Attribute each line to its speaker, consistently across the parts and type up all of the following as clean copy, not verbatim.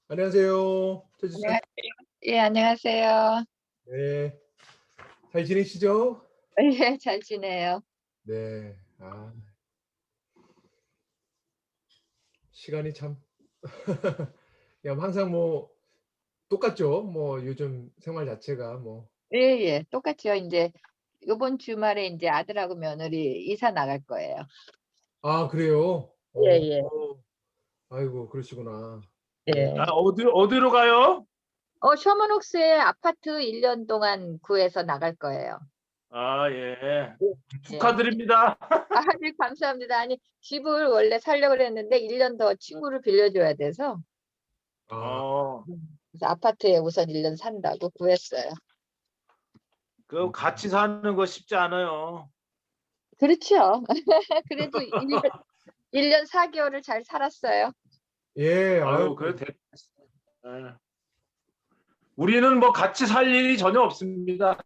Speaker 1: 안녕하세요. 최지선.
Speaker 2: 안녕하세요. 예, 안녕하세요.
Speaker 1: 네. 잘 지내시죠?
Speaker 2: 예, 잘 지내요.
Speaker 1: 네. 시간이 참 그냥 항상 뭐 똑같죠. 뭐 요즘 생활 자체가 뭐.
Speaker 2: 예예. 똑같죠. 인제 요번 주말에 인제 아들하고 며느리 이사 나갈 거예요.
Speaker 1: 아, 그래요?
Speaker 2: 예예.
Speaker 1: 아이고, 그러시구나. 네.
Speaker 2: 예.
Speaker 3: 어디로 가요?
Speaker 2: 셔먼옥스에 아파트 1년 동안 구해서 나갈 거예요.
Speaker 3: 아, 예.
Speaker 2: 예.
Speaker 3: 축하드립니다.
Speaker 2: 아 네, 감사합니다. 아니 집을 원래 살려고 그랬는데 1년 더 친구를 빌려 줘야 돼서
Speaker 1: 아,
Speaker 3: 어,
Speaker 2: 그래서 아파트에 우선 1년 산다고 구했어요.
Speaker 3: 그 같이 사는 거 쉽지 않아요.
Speaker 2: 그렇죠. 그래도 1년 4 개월을 잘 살았어요.
Speaker 1: 예. 아유,
Speaker 3: 아유, 예. 우리는 뭐 같이 살 일이 전혀 없습니다.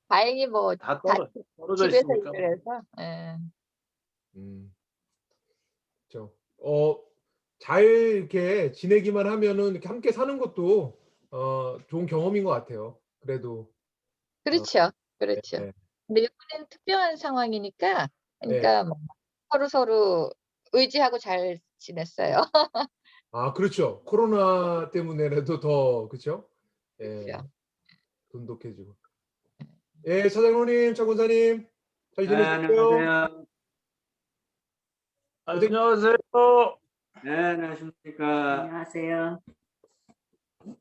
Speaker 2: 다행히 뭐
Speaker 3: 다
Speaker 2: 다
Speaker 3: 떨어져
Speaker 2: 집에서
Speaker 3: 있으니까.
Speaker 2: 일을 해서 예.
Speaker 1: 음. 저 잘 이렇게 지내기만 하면은 이렇게 함께 사는 것도 좋은 경험인 것 같아요. 그래도. 어
Speaker 2: 그렇죠. 그렇죠.
Speaker 1: 네.
Speaker 2: 근데 이번엔 특별한 상황이니까
Speaker 1: 네.
Speaker 2: 그러니까 뭐 서로서로 의지하고 잘 지냈어요.
Speaker 1: 아, 그렇죠. 코로나 때문에라도 더 그쵸? 예.
Speaker 2: 그렇죠.
Speaker 1: 돈독해지고. 예, 차장로님, 차 권사님 잘
Speaker 4: 네,
Speaker 1: 지내셨어요?
Speaker 4: 안녕하세요.
Speaker 1: 어떻게
Speaker 3: 안녕하세요.
Speaker 4: 네, 안녕하십니까.
Speaker 5: 안녕하세요.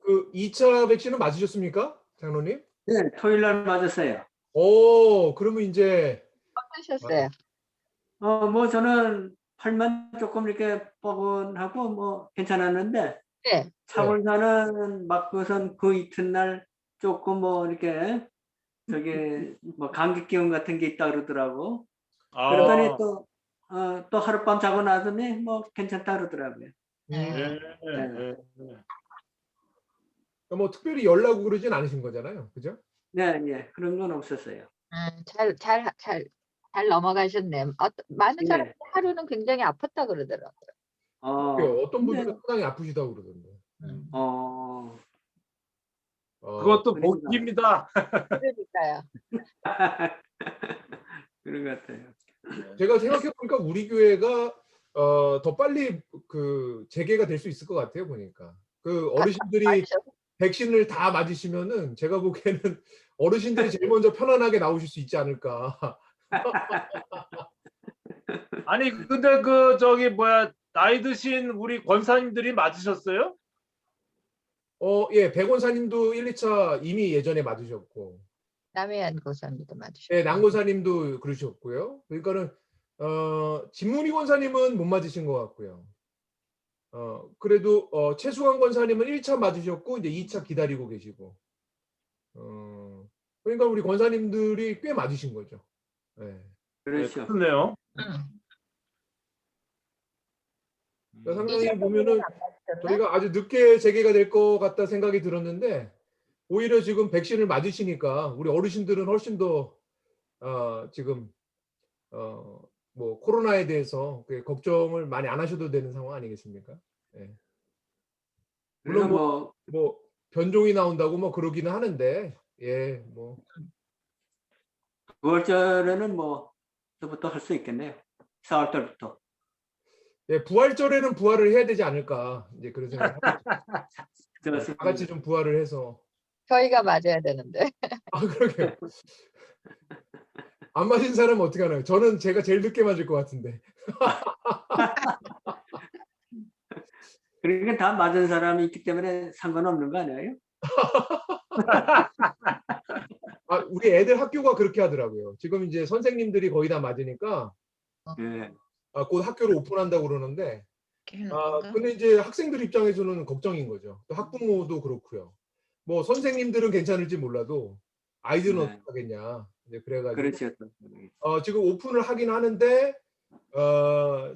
Speaker 1: 그 2차 백신은 맞으셨습니까? 장로님?
Speaker 4: 네, 토요일 날 맞았어요.
Speaker 1: 그러면 인제 아
Speaker 2: 어떠셨어요?
Speaker 4: 뭐 저는 팔만 조금 이렇게 뻐근하고 뭐 괜찮았는데
Speaker 2: 네.
Speaker 1: 네.
Speaker 4: 차원사는 맞고선 그 이튿날 조금 뭐 이렇게 저기 뭐 감기 기운 같은 게 있다 그러더라고. 그러더니
Speaker 3: 아,
Speaker 4: 또 하룻밤 자고 나더니 뭐 괜찮다 그러더라고요.
Speaker 3: 예,
Speaker 4: 네,
Speaker 3: 예.
Speaker 1: 뭐 특별히 열 나고 그러진 않으신 거잖아요. 그죠?
Speaker 4: 네, 예, 그런 건 없었어요.
Speaker 2: 잘 넘어가셨네. 많은 사람들이
Speaker 4: 네,
Speaker 2: 하루는 굉장히 아팠다 그러더라고요.
Speaker 1: 그래요. 어떤
Speaker 4: 근데
Speaker 1: 분들은 상당히 아프시다고 그러던데.
Speaker 2: 음.
Speaker 4: 어,
Speaker 3: 그것도
Speaker 4: 그러니까
Speaker 3: 복입니다.
Speaker 2: 그러니까요.
Speaker 4: 그런 것 같아요.
Speaker 1: 제가 생각해 보니까 우리 교회가 더 빨리 그 재개가 될 수 있을 것 같아요, 보니까. 그 어르신들이
Speaker 2: 맞으셔서
Speaker 1: 백신을 다 맞으시면은 제가 보기에는 어르신들이 제일 먼저 편안하게 나오실 수 있지 않을까.
Speaker 3: 아니, 근데 그 저기 뭐야, 나이 드신 우리 권사님들이 맞으셨어요?
Speaker 1: 예. 백원사님도 1-2차 이미 예전에 맞으셨고,
Speaker 2: 남해안 고사님도
Speaker 1: 예,
Speaker 2: 맞으셨고.
Speaker 1: 남고사님도 그러셨고요. 그러니까는 진문희 권사님은 못 맞으신 것 같고요. 그래도 최수환 권사님은 1차 맞으셨고 이제 2차 기다리고 계시고. 그러니까 우리 권사님들이 꽤 맞으신 거죠. 예.
Speaker 3: 네,
Speaker 4: 그렇죠.
Speaker 3: 그렇네요.
Speaker 2: 음.
Speaker 1: 그러니까 상당히
Speaker 2: 이사장님은
Speaker 1: 보면은
Speaker 2: 안 맞으셨나?
Speaker 1: 저희가 아주 늦게 재개가 될 것 같다 생각이 들었는데, 오히려 지금 백신을 맞으시니까 우리 어르신들은 훨씬 더 지금 어 뭐 코로나에 대해서 그 걱정을 많이 안 하셔도 되는 상황 아니겠습니까? 예.
Speaker 4: 그래서
Speaker 1: 물론
Speaker 4: 뭐
Speaker 1: 뭐 변종이 나온다고 뭐 그러기는 하는데, 예, 뭐
Speaker 4: 9월절에는 뭐 저부터 할 수 있겠네요. 4월 달부터.
Speaker 1: 예, 부활절에는 부활을 해야 되지 않을까 이제 그런 생각을 하고 있어요. 예, 다 같이
Speaker 4: 그렇습니다.
Speaker 1: 좀 부활을 해서.
Speaker 2: 저희가 맞아야 되는데.
Speaker 1: 그러게요. 안 맞은 사람은 어떻게 하나요? 저는 제가 제일 늦게 맞을 것 같은데.
Speaker 4: 그러니까 다 맞은 사람이 있기 때문에 상관없는 거 아니에요?
Speaker 1: 우리 애들 학교가 그렇게 하더라고요. 지금 이제 선생님들이 거의 다 맞으니까
Speaker 4: 예.
Speaker 1: 곧 학교를 오픈한다고 그러는데,
Speaker 2: 건가?
Speaker 1: 근데 이제 학생들 입장에서는 걱정인 거죠. 또 학부모도 그렇고요. 뭐 선생님들은 괜찮을지 몰라도 아이들은
Speaker 4: 네.
Speaker 1: 어떡하겠냐. 이제 그래 가지고
Speaker 4: 그렇죠.
Speaker 1: 지금 오픈을 하긴 하는데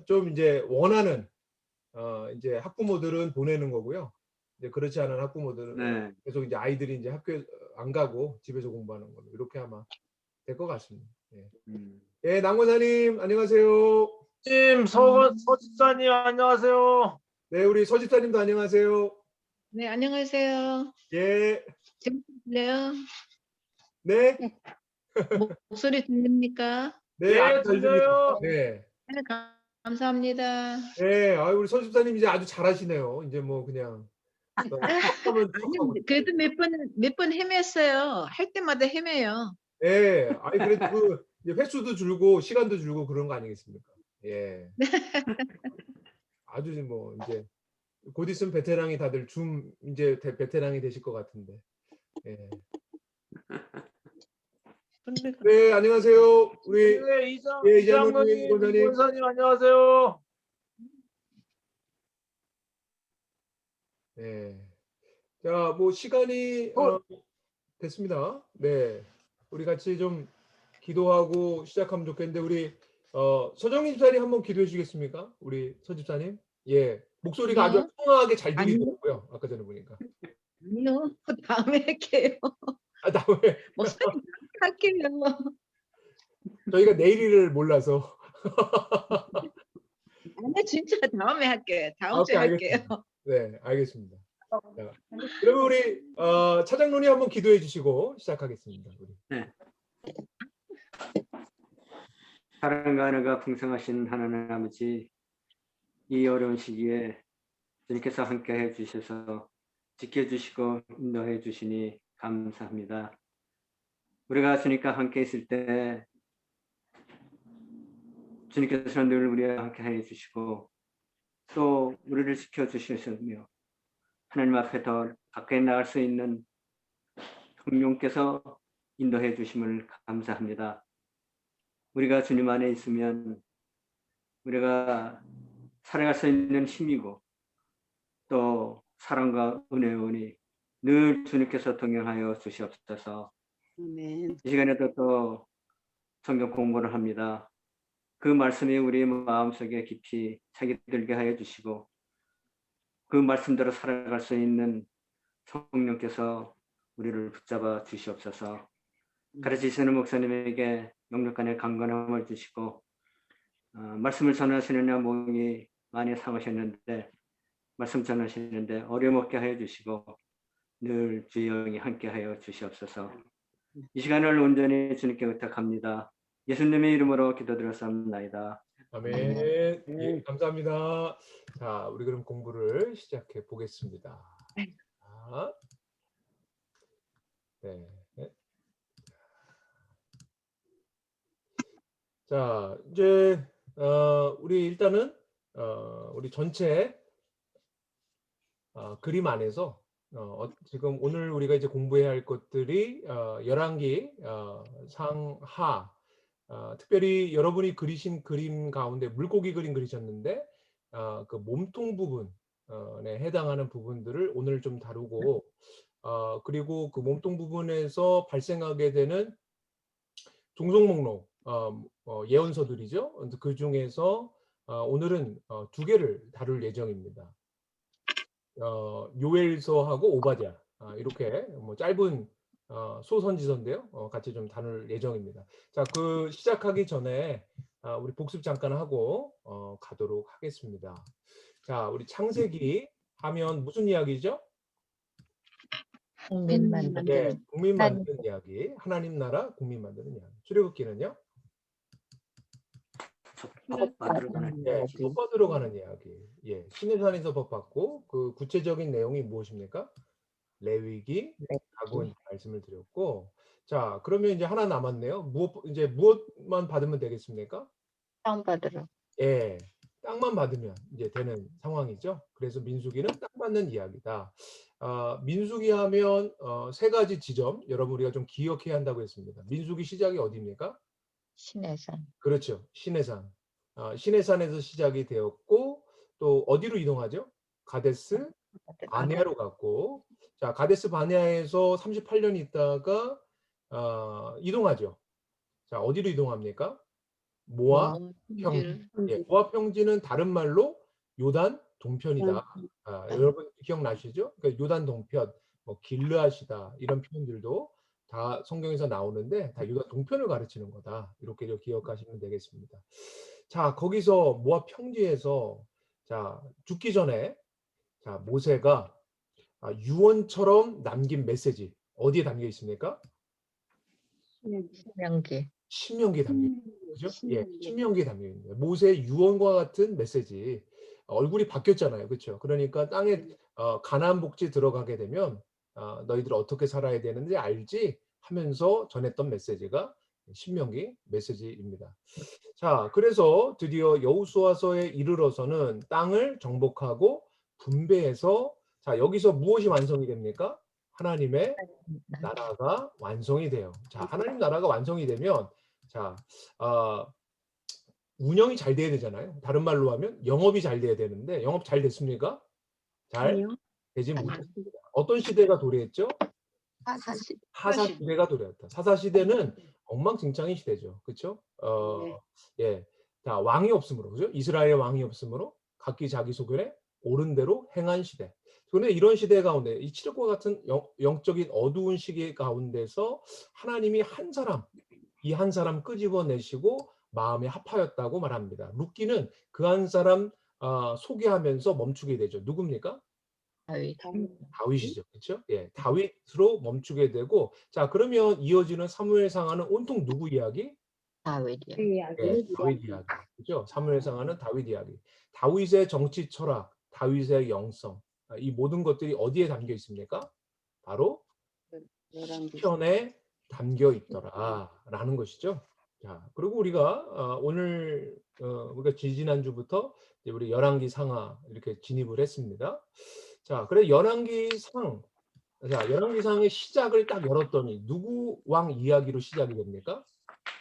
Speaker 1: 좀 이제 원하는 이제 학부모들은 보내는 거고요. 이제 그렇지 않은 학부모들은
Speaker 4: 네.
Speaker 1: 계속 이제 아이들이 이제 학교에 안 가고 집에서 공부하는 걸로 이렇게 아마 될 것 같습니다. 예.
Speaker 4: 음.
Speaker 1: 예, 남 권사님 안녕하세요.
Speaker 3: 님, 서집사님 안녕하세요.
Speaker 1: 네, 우리 서집사님도 안녕하세요.
Speaker 5: 네, 안녕하세요.
Speaker 1: 예,
Speaker 5: 지금 들려요?
Speaker 1: 네,
Speaker 5: 목소리 들립니까?
Speaker 1: 네,
Speaker 3: 예,
Speaker 1: 아주 잘 들립니다.
Speaker 3: 들려요.
Speaker 1: 네,
Speaker 5: 네, 감사합니다.
Speaker 1: 네, 우리 서집사님 이제 아주 잘하시네요. 이제 뭐 그냥 하면 척하고.
Speaker 5: 아니, 그래도 몇 번 헤맸어요. 할 때마다 헤매요.
Speaker 1: 예, 아니 그래도 그 이제 횟수도 줄고 시간도 줄고 그런 거 아니겠습니까? 예. 아주 뭐 이제 곧 있으면 베테랑이 다들 이제 베테랑이 되실 것 같은데. 예. 네, 안녕하세요. 우리
Speaker 3: 네,
Speaker 1: 예,
Speaker 3: 이장로님,
Speaker 1: 이장로님, 권사님.
Speaker 3: 권사님 안녕하세요.
Speaker 1: 네. 자, 뭐 시간이 됐습니다. 네. 우리 같이 좀 기도하고 시작하면 좋겠는데 우리 서정민 집사님 한번 기도해 주시겠습니까? 우리 서 집사님. 예. 목소리가 아주
Speaker 5: 아니요.
Speaker 1: 청아하게 잘
Speaker 5: 아니요.
Speaker 1: 들리더라고요. 아까 전에 보니까.
Speaker 5: 아니요, 다음에 할게요.
Speaker 1: 아, 다음에
Speaker 5: 목소리 할게요.
Speaker 1: 저희가 내일을 몰라서.
Speaker 5: 아니, 진짜 다음에 할게요. 다음
Speaker 1: 오케이,
Speaker 5: 주에 할게요.
Speaker 1: 알겠습니다. 네, 알겠습니다. 자, 그러면 우리 차장로님 한번 기도해 주시고 시작하겠습니다. 우리.
Speaker 4: 사랑과 하나가 풍성하신 하나님 아버지, 이 어려운 시기에 주님께서 함께 해주셔서 지켜주시고 인도해 주시니 감사합니다. 우리가 주님과 함께 있을 때 주님께서는 늘 우리와 함께 해주시고 또 우리를 지켜주시며 하나님 앞에 더 가까이 나갈 수 있는 성령께서 인도해 주심을 감사합니다. 우리가 주님 안에 있으면 우리가 살아갈 수 있는 힘이고 또 사랑과 은혜원이 늘 주님께서 동행하여 주시옵소서.
Speaker 5: 아멘.
Speaker 4: 이 시간에도 또 성경 공부를 합니다. 그 말씀이 우리 마음속에 깊이 새겨 들게 하여 주시고 그 말씀대로 살아갈 수 있는 성령께서 우리를 붙잡아 주시옵소서. 가르치시는 목사님에게 영육간의 강건함을 주시고 말씀을 전하시느냐 몸이 많이 상하셨는데 말씀 전하시는데 어려움 없게 하여 주시고 늘 주의 영이 함께 하여 주시옵소서. 이 시간을 온전히 주님께 의탁합니다. 예수님의 이름으로 기도드렸사옵나이다.
Speaker 1: 아멘. 예, 감사합니다. 자, 우리 그럼 공부를 시작해 보겠습니다. 자, 네. 자, 이제 우리 일단은 우리 전체 그림 안에서 지금 오늘 우리가 이제 공부해야 할 것들이 열왕기 상하 특별히 여러분이 그리신 그림 가운데 물고기 그림 그리셨는데 그 몸통 부분에 해당하는 부분들을 오늘 좀 다루고 그리고 그 몸통 부분에서 발생하게 되는 종속 목록 예언서들이죠. 그 중에서 오늘은 두 개를 다룰 예정입니다. 요엘서하고 오바댜 이렇게 뭐 짧은 소선지서인데요. 같이 좀 다룰 예정입니다. 자, 그 시작하기 전에 우리 복습 잠깐 하고 가도록 하겠습니다. 자, 우리 창세기 하면 무슨 이야기죠?
Speaker 2: 국민 만드는.
Speaker 1: 네, 국민 만드는 이야기. 하나님 나라 국민 만드는 이야기. 출애굽기는요?
Speaker 4: 법 받으러 가는
Speaker 1: 네, 법 받으러 가는 이야기. 예, 시내산에서 법 받고 그 구체적인 내용이 무엇입니까? 레위기 라고 말씀을 드렸고, 자, 그러면 이제 하나 남았네요. 무엇만 받으면 되겠습니까?
Speaker 2: 땅 받으러.
Speaker 1: 예, 땅만 받으면 이제 되는 상황이죠. 그래서 민수기는 땅 받는 이야기다. 민수기 하면 세 가지 지점 여러분 우리가 좀 기억해야 한다고 했습니다. 민수기 시작이 어디입니까?
Speaker 2: 신해산.
Speaker 1: 그렇죠. 시내산. 시내산에서 시작이 되었고 또 어디로 이동하죠? 가데스 바네아로 갔고, 자, 가데스 바네아에서 38년 있다가 이동하죠. 자, 어디로 이동합니까? 모압 평지. 예, 모압 평지는 다른 말로 요단 동편이다. 여러분 기억나시죠? 그러니까 요단 동편, 뭐 길르앗이다 이런 표현들도 다 성경에서 나오는데 다 요단 동편을 가르치는 거다. 이렇게 좀 기억하시면 되겠습니다. 자, 거기서 모압 평지에서 자, 죽기 전에 자, 모세가 유언처럼 남긴 메시지 어디에 담겨 있습니까?
Speaker 2: 명기.
Speaker 1: 신명기에 담겨 있는 거죠. 예, 신명기에 담겨 있는 거예요. 모세의 유언과 같은 메시지. 얼굴이 바뀌었잖아요. 그렇죠? 그러니까 땅에 가나안 복지 들어가게 되면 너희들 어떻게 살아야 되는지 알지? 하면서 전했던 메시지가 신명기 메시지입니다. 자, 그래서 드디어 여호수아서에 이르러서는 땅을 정복하고 분배해서 자, 여기서 무엇이 완성이 됩니까? 하나님의 나라가 완성이 돼요. 자, 하나님 나라가 완성이 되면 자, 운영이 잘 돼야 되잖아요. 다른 말로 하면 영업이 잘 돼야 되는데 영업 잘 됐습니까? 잘 되지 못했습니다. 어떤 시대가 도래했죠?
Speaker 2: 사실
Speaker 1: 사사 시대가 도래했다. 사사 시대는 엉망진창의 시대죠. 그렇죠? 예. 자, 왕이 없으므로, 그죠? 이스라엘 왕이 없으므로 각기 자기 소견에 옳은 대로 행한 시대. 그런데 이런 시대 가운데 이 칠흑과 같은 영적인 어두운 시기 가운데서 하나님이 한 사람, 이 한 사람 끄집어내시고 마음에 합하였다고 말합니다. 룻기는 그 한 사람 소개하면서 멈추게 되죠. 누굽니까?
Speaker 2: 다윗.
Speaker 1: 다윗이죠. 그렇죠? 예, 다윗으로 멈추게 되고 자, 그러면 이어지는 사무엘상하는 온통 누구 이야기?
Speaker 2: 다윗이요.
Speaker 1: 예, 다윗 이야기. 그죠? 사무엘상하는 다윗 이야기. 다윗의 정치 철학, 다윗의 영성. 이 모든 것들이 어디에 담겨 있습니까? 바로 시편에 담겨 있더라라는 것이죠. 자, 그리고 우리가 오늘 우리가 지지난주부터 우리 열왕기 상하 이렇게 진입을 했습니다. 자, 그래 열왕기상 자, 열왕기상의 시작을 딱 열었더니 누구 왕 이야기로 시작이 됩니까?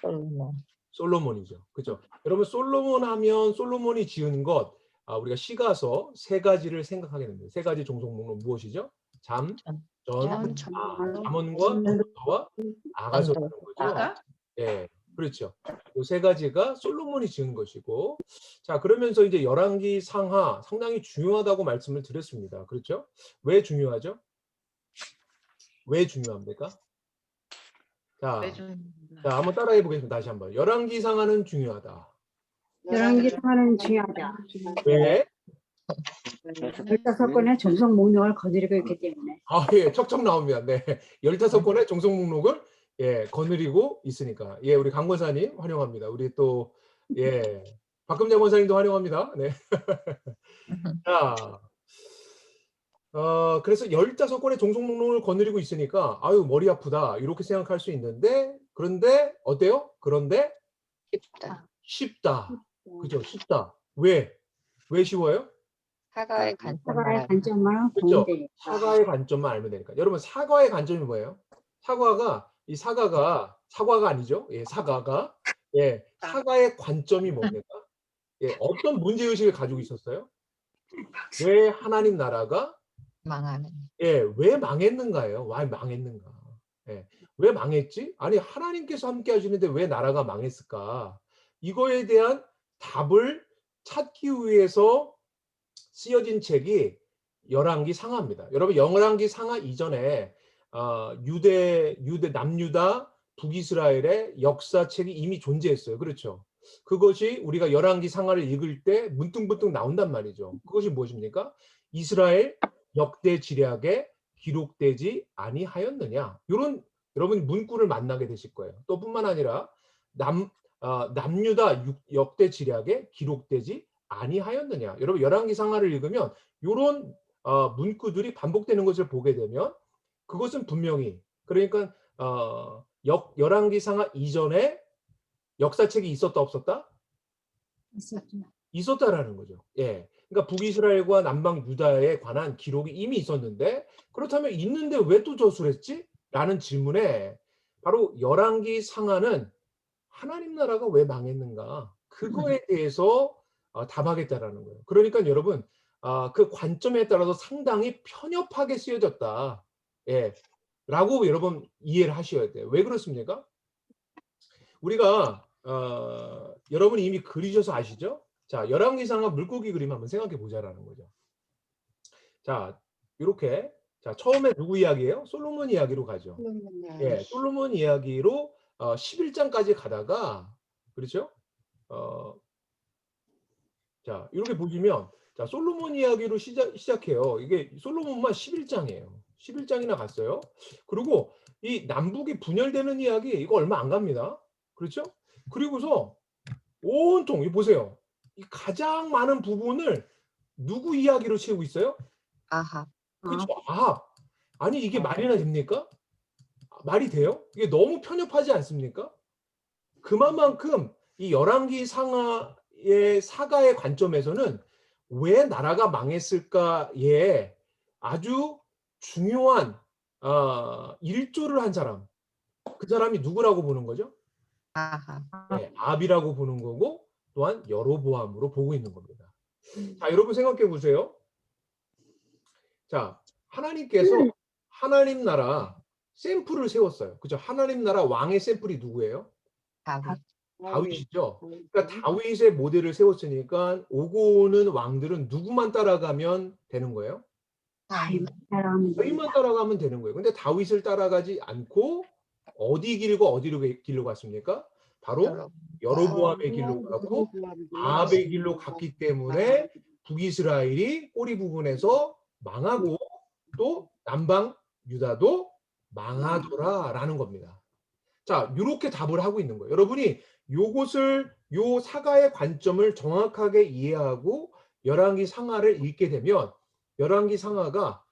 Speaker 2: 솔로몬.
Speaker 1: 솔로몬이죠. 그죠? 여러분 솔로몬 하면 솔로몬이 지은 것 우리가 시가서 세 가지를 생각하게 됩니다. 세 가지 종속 목록 무엇이죠? 잠, 전, 잠언과 기도와 아가서라는 거죠. 예, 그렇죠. 이 세 가지가 솔로몬이 지은 것이고, 자 그러면서 이제 열왕기 상하 상당히 중요하다고 말씀을 드렸습니다. 그렇죠? 왜 중요하죠? 왜 중요합니까? 자, 자 한번 따라해 보겠습니다. 다시 한번. 열왕기 상하는 중요하다.
Speaker 6: 열왕기 상하는 중요하다.
Speaker 1: 왜?
Speaker 6: 열다섯건의 전속 목록을 거느리고 있기 때문에.
Speaker 1: 예, 척척 나옵니다. 네. 15건의 종속 목록을 거느리고 있으니까. 예, 우리 강 권사님 환영합니다. 우리 또 박금자 권사님도 환영합니다. 네. 자, 그래서 15건의 종속 목록을 거느리고 있으니까 아유 머리 아프다 이렇게 생각할 수 있는데 그런데 어때요? 그런데 쉽다. 그죠? 쉽다. 왜 쉬워요?
Speaker 2: 사과의
Speaker 6: 사과의 관점만
Speaker 1: 그렇죠?
Speaker 6: 보면 되니까.
Speaker 1: 사과의 관점만 알면 되니까. 여러분 사과의 관점이 뭐예요? 사과가 아니죠. 예, 사과가 사과의 관점이 뭡니까? 예, 어떤 문제 의식을 가지고 있었어요? 왜 하나님 나라가
Speaker 2: 망하는.
Speaker 1: 왜 망했는가요? 왜 망했는가? 왜 망했지? 아니 하나님께서 함께 하시는데 왜 나라가 망했을까? 이거에 대한 답을 찾기 위해서 쓰여진 책이 열왕기 상하입니다. 여러분 열왕기 상하 이전에 유대 남유다 북이스라엘의 역사책이 이미 존재했어요. 그렇죠? 그것이 우리가 열왕기 상하를 읽을 때 문득문득 나온단 말이죠. 그것이 무엇입니까? 이스라엘 역대 지략에 기록되지 아니하였느냐. 이런 여러분 문구를 만나게 되실 거예요. 또 뿐만 아니라 남유다 역대 지략에 기록되지 아니하였느냐. 여러분 열왕기 상하를 읽으면 이런 문구들이 반복되는 것을 보게 되면 그것은 분명히 그러니까 열왕기 상하 이전에 역사책이 있었다 없었다? 있었다라는 거죠. 예. 그러니까 북이스라엘과 남방 유다에 관한 기록이 이미 있었는데 그렇다면 있는데 왜 또 저술했지? 라는 질문에 바로 열왕기 상하는 하나님 나라가 왜 망했는가? 그거에 대해서 답하겠다라는 거예요. 그러니까 여러분 그 관점에 따라서 상당히 편협하게 쓰여졌다. 라고 여러분 이해를 하셔야 돼요. 왜 그렇습니까? 우리가 여러분이 이미 그리셔서 아시죠? 자, 열왕기상하 물고기 그림 한번 생각해 보자라는 거죠. 자, 이렇게 자 처음에 누구 이야기예요? 솔로몬 이야기로 가죠. 솔로몬 이야기로 11장까지 가다가 그렇죠? 자, 이렇게 보시면 자, 솔로몬 이야기로 시작해요. 이게 솔로몬만 11장이에요. 11장이나 갔어요. 그리고 이 남북이 분열되는 이야기 이거 얼마 안 갑니다. 그렇죠? 그리고서 온통 이 보세요. 이 가장 많은 부분을 누구 이야기로 채우고 있어요?
Speaker 2: 아하.
Speaker 1: 그렇죠. 아합. 아니 이게 말이나 됩니까? 말이 돼요? 이게 너무 편협하지 않습니까? 그만큼 이 열왕기 상하의 사가의 관점에서는 왜 나라가 망했을까에 아주 중요한 일조를 한 사람. 그 사람이 누구라고 보는 거죠?
Speaker 2: 아하.
Speaker 1: 네, 아합이라고 보는 거고 또한 여로보암으로 보고 있는 겁니다. 자, 여러분 생각해 보세요. 자, 하나님께서 하나님 나라 샘플을 세웠어요. 그죠? 하나님 나라 왕의 샘플이 누구예요?
Speaker 2: 다윗.
Speaker 1: 다윗이죠. 그러니까 다윗의 모델을 세웠으니까 오고 오는 왕들은 누구만 따라가면 되는 거예요? 다윗만 따라가면 되는 거예요. 근데 다윗을 따라가지 않고 어디 길고 어디로 길로 갔습니까? 바로 여로보암의 길로 가고 아합의 길로 갔기 때문에 북이스라엘이 꼬리 부분에서 망하고 또 남방 유다도 망하더라라는 겁니다. 자, 이렇게 답을 하고 있는 거예요. 여러분이 요 사가의 관점을 정확하게 이해하고 열왕기 상하를 읽게 되면 열왕기 상하가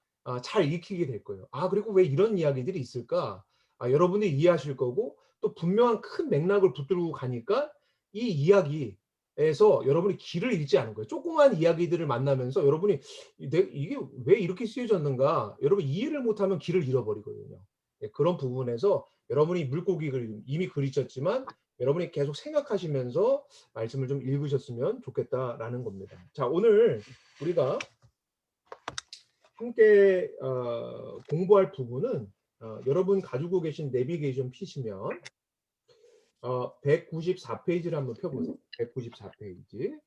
Speaker 1: 잘 읽히게 될 거예요. 그리고 왜 이런 이야기들이 있을까? 여러분들이 이해하실 거고 또 분명한 큰 맥락을 붙들고 가니까 이 이야기에서 여러분이 길을 잃지 않은 거예요. 조그만 이야기들을 만나면서 여러분이 이게 왜 이렇게 쓰여졌는가? 여러분 이해를 못하면 길을 잃어버리거든요. 그런 부분에서 여러분이 물고기 그림 이미 그리셨지만 여러분이 계속 생각하시면서 말씀을 좀 읽으셨으면 좋겠다라는 겁니다. 자, 오늘 우리가 함께 공부할 부분은 여러분 가지고 계신 내비게이션 피시면 194페이지를 한번 펴보세요. 194페이지.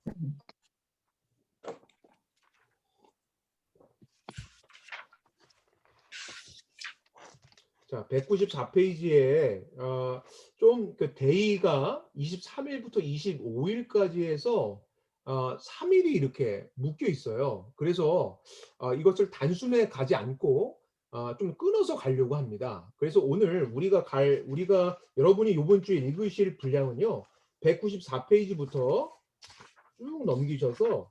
Speaker 1: 자, 194페이지에 좀 그 데이가 23일부터 25일까지 해서 3일이 이렇게 묶여 있어요. 그래서 이것을 단순에 가지 않고 좀 끊어서 가려고 합니다. 그래서 오늘 우리가 여러분이 이번 주에 읽으실 분량은요. 194페이지부터 쭉 넘기셔서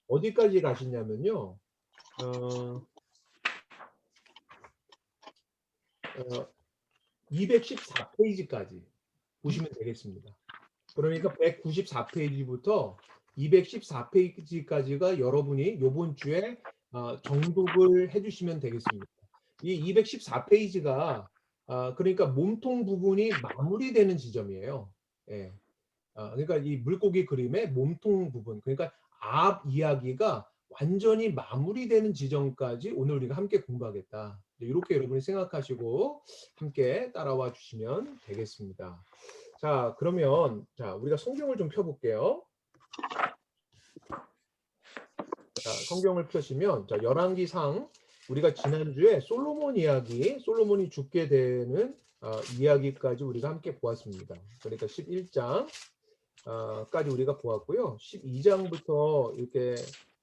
Speaker 1: 어디까지 가시냐면요. 214페이지까지 보시면 되겠습니다. 그러니까 194페이지부터 214페이지까지가 여러분이 이번 주에 정독을 해주시면 되겠습니다. 이 214페이지가 그러니까 몸통 부분이 마무리되는 지점이에요. 예. 그러니까 이 물고기 그림의 몸통 부분, 그러니까 앞 이야기가 완전히 마무리되는 지점까지 오늘 우리가 함께 공부하겠다. 이렇게 여러분이 생각하시고 함께 따라와 주시면 되겠습니다. 자, 그러면 우리가 성경을 좀 펴볼게요. 자, 성경을 펴시면 열왕기상 우리가 지난주에 솔로몬 이야기, 솔로몬이 죽게 되는 이야기까지 우리가 함께 보았습니다. 그러니까 11장까지 우리가 보았고요. 12장부터 이렇게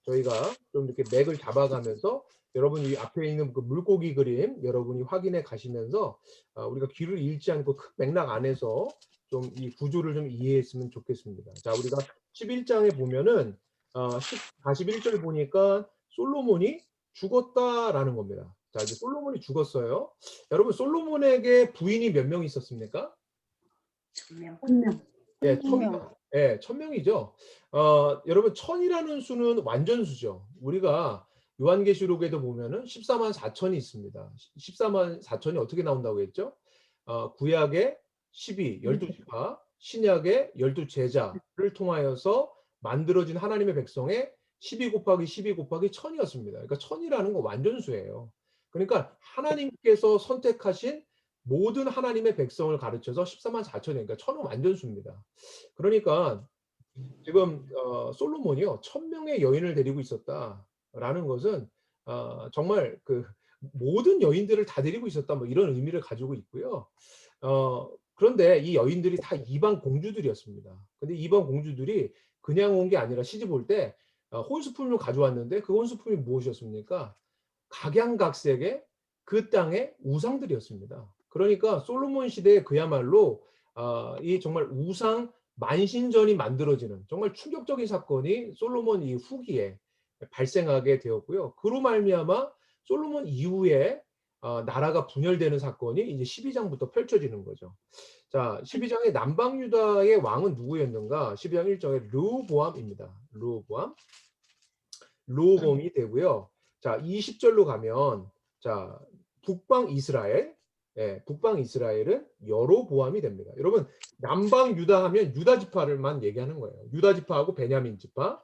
Speaker 1: 저희가 좀 이렇게 맥을 잡아가면서 여러분이 앞에 있는 그 물고기 그림 여러분이 확인해 가시면서 우리가 귀를 잃지 않고 큰 맥락 안에서 좀 이 구조를 좀 이해했으면 좋겠습니다. 자, 우리가 11장에 보면은 41절 보니까 솔로몬이 죽었다라는 겁니다. 자, 이제 솔로몬이 죽었어요. 여러분 솔로몬에게 부인이 몇 명 있었습니까?
Speaker 6: 1명.
Speaker 1: 예, 1000명. 예, 1000명이죠. 여러분 1000이라는 수는 완전수죠. 우리가 요한계시록에도 보면은 14만 4천이 있습니다. 14만 4천이 어떻게 나온다고 했죠? 구약의 12지파, 신약의 12제자를 통하여서 만들어진 하나님의 백성의 12 곱하기 12 곱하기 1000이었습니다. 그러니까 1000이라는 거 완전수예요. 그러니까 하나님께서 선택하신 모든 하나님의 백성을 가르쳐서 14만 4천이니까 1000은 완전수입니다. 그러니까 지금 솔로몬이요 1000명의 여인을 데리고 있었다라는 것은 정말 그 모든 여인들을 다 데리고 있었다 뭐 이런 의미를 가지고 있고요. 그런데 이 여인들이 다 이방 공주들이었습니다. 근데 이방 공주들이 그냥 온 게 아니라 시집 올 때 혼수품을 가져왔는데 그 혼수품이 무엇이었습니까? 각양각색의 그 땅의 우상들이었습니다. 그러니까 솔로몬 시대에 그야말로 이 정말 우상 만신전이 만들어지는 정말 충격적인 사건이 솔로몬 이 후기에 발생하게 되었고요. 그로 말미암아 솔로몬 이후에 나라가 분열되는 사건이 이제 12장부터 펼쳐지는 거죠. 자, 12장의 남방 유다의 왕은 누구였는가? 12장 1절에 르호보암입니다. 르호보암이 되고요. 자, 20절로 가면 자, 북방 이스라엘, 북방 이스라엘은 여로보암이 됩니다. 여러분, 남방 유다 하면 유다 지파를만 얘기하는 거예요. 유다 지파하고 베냐민 지파.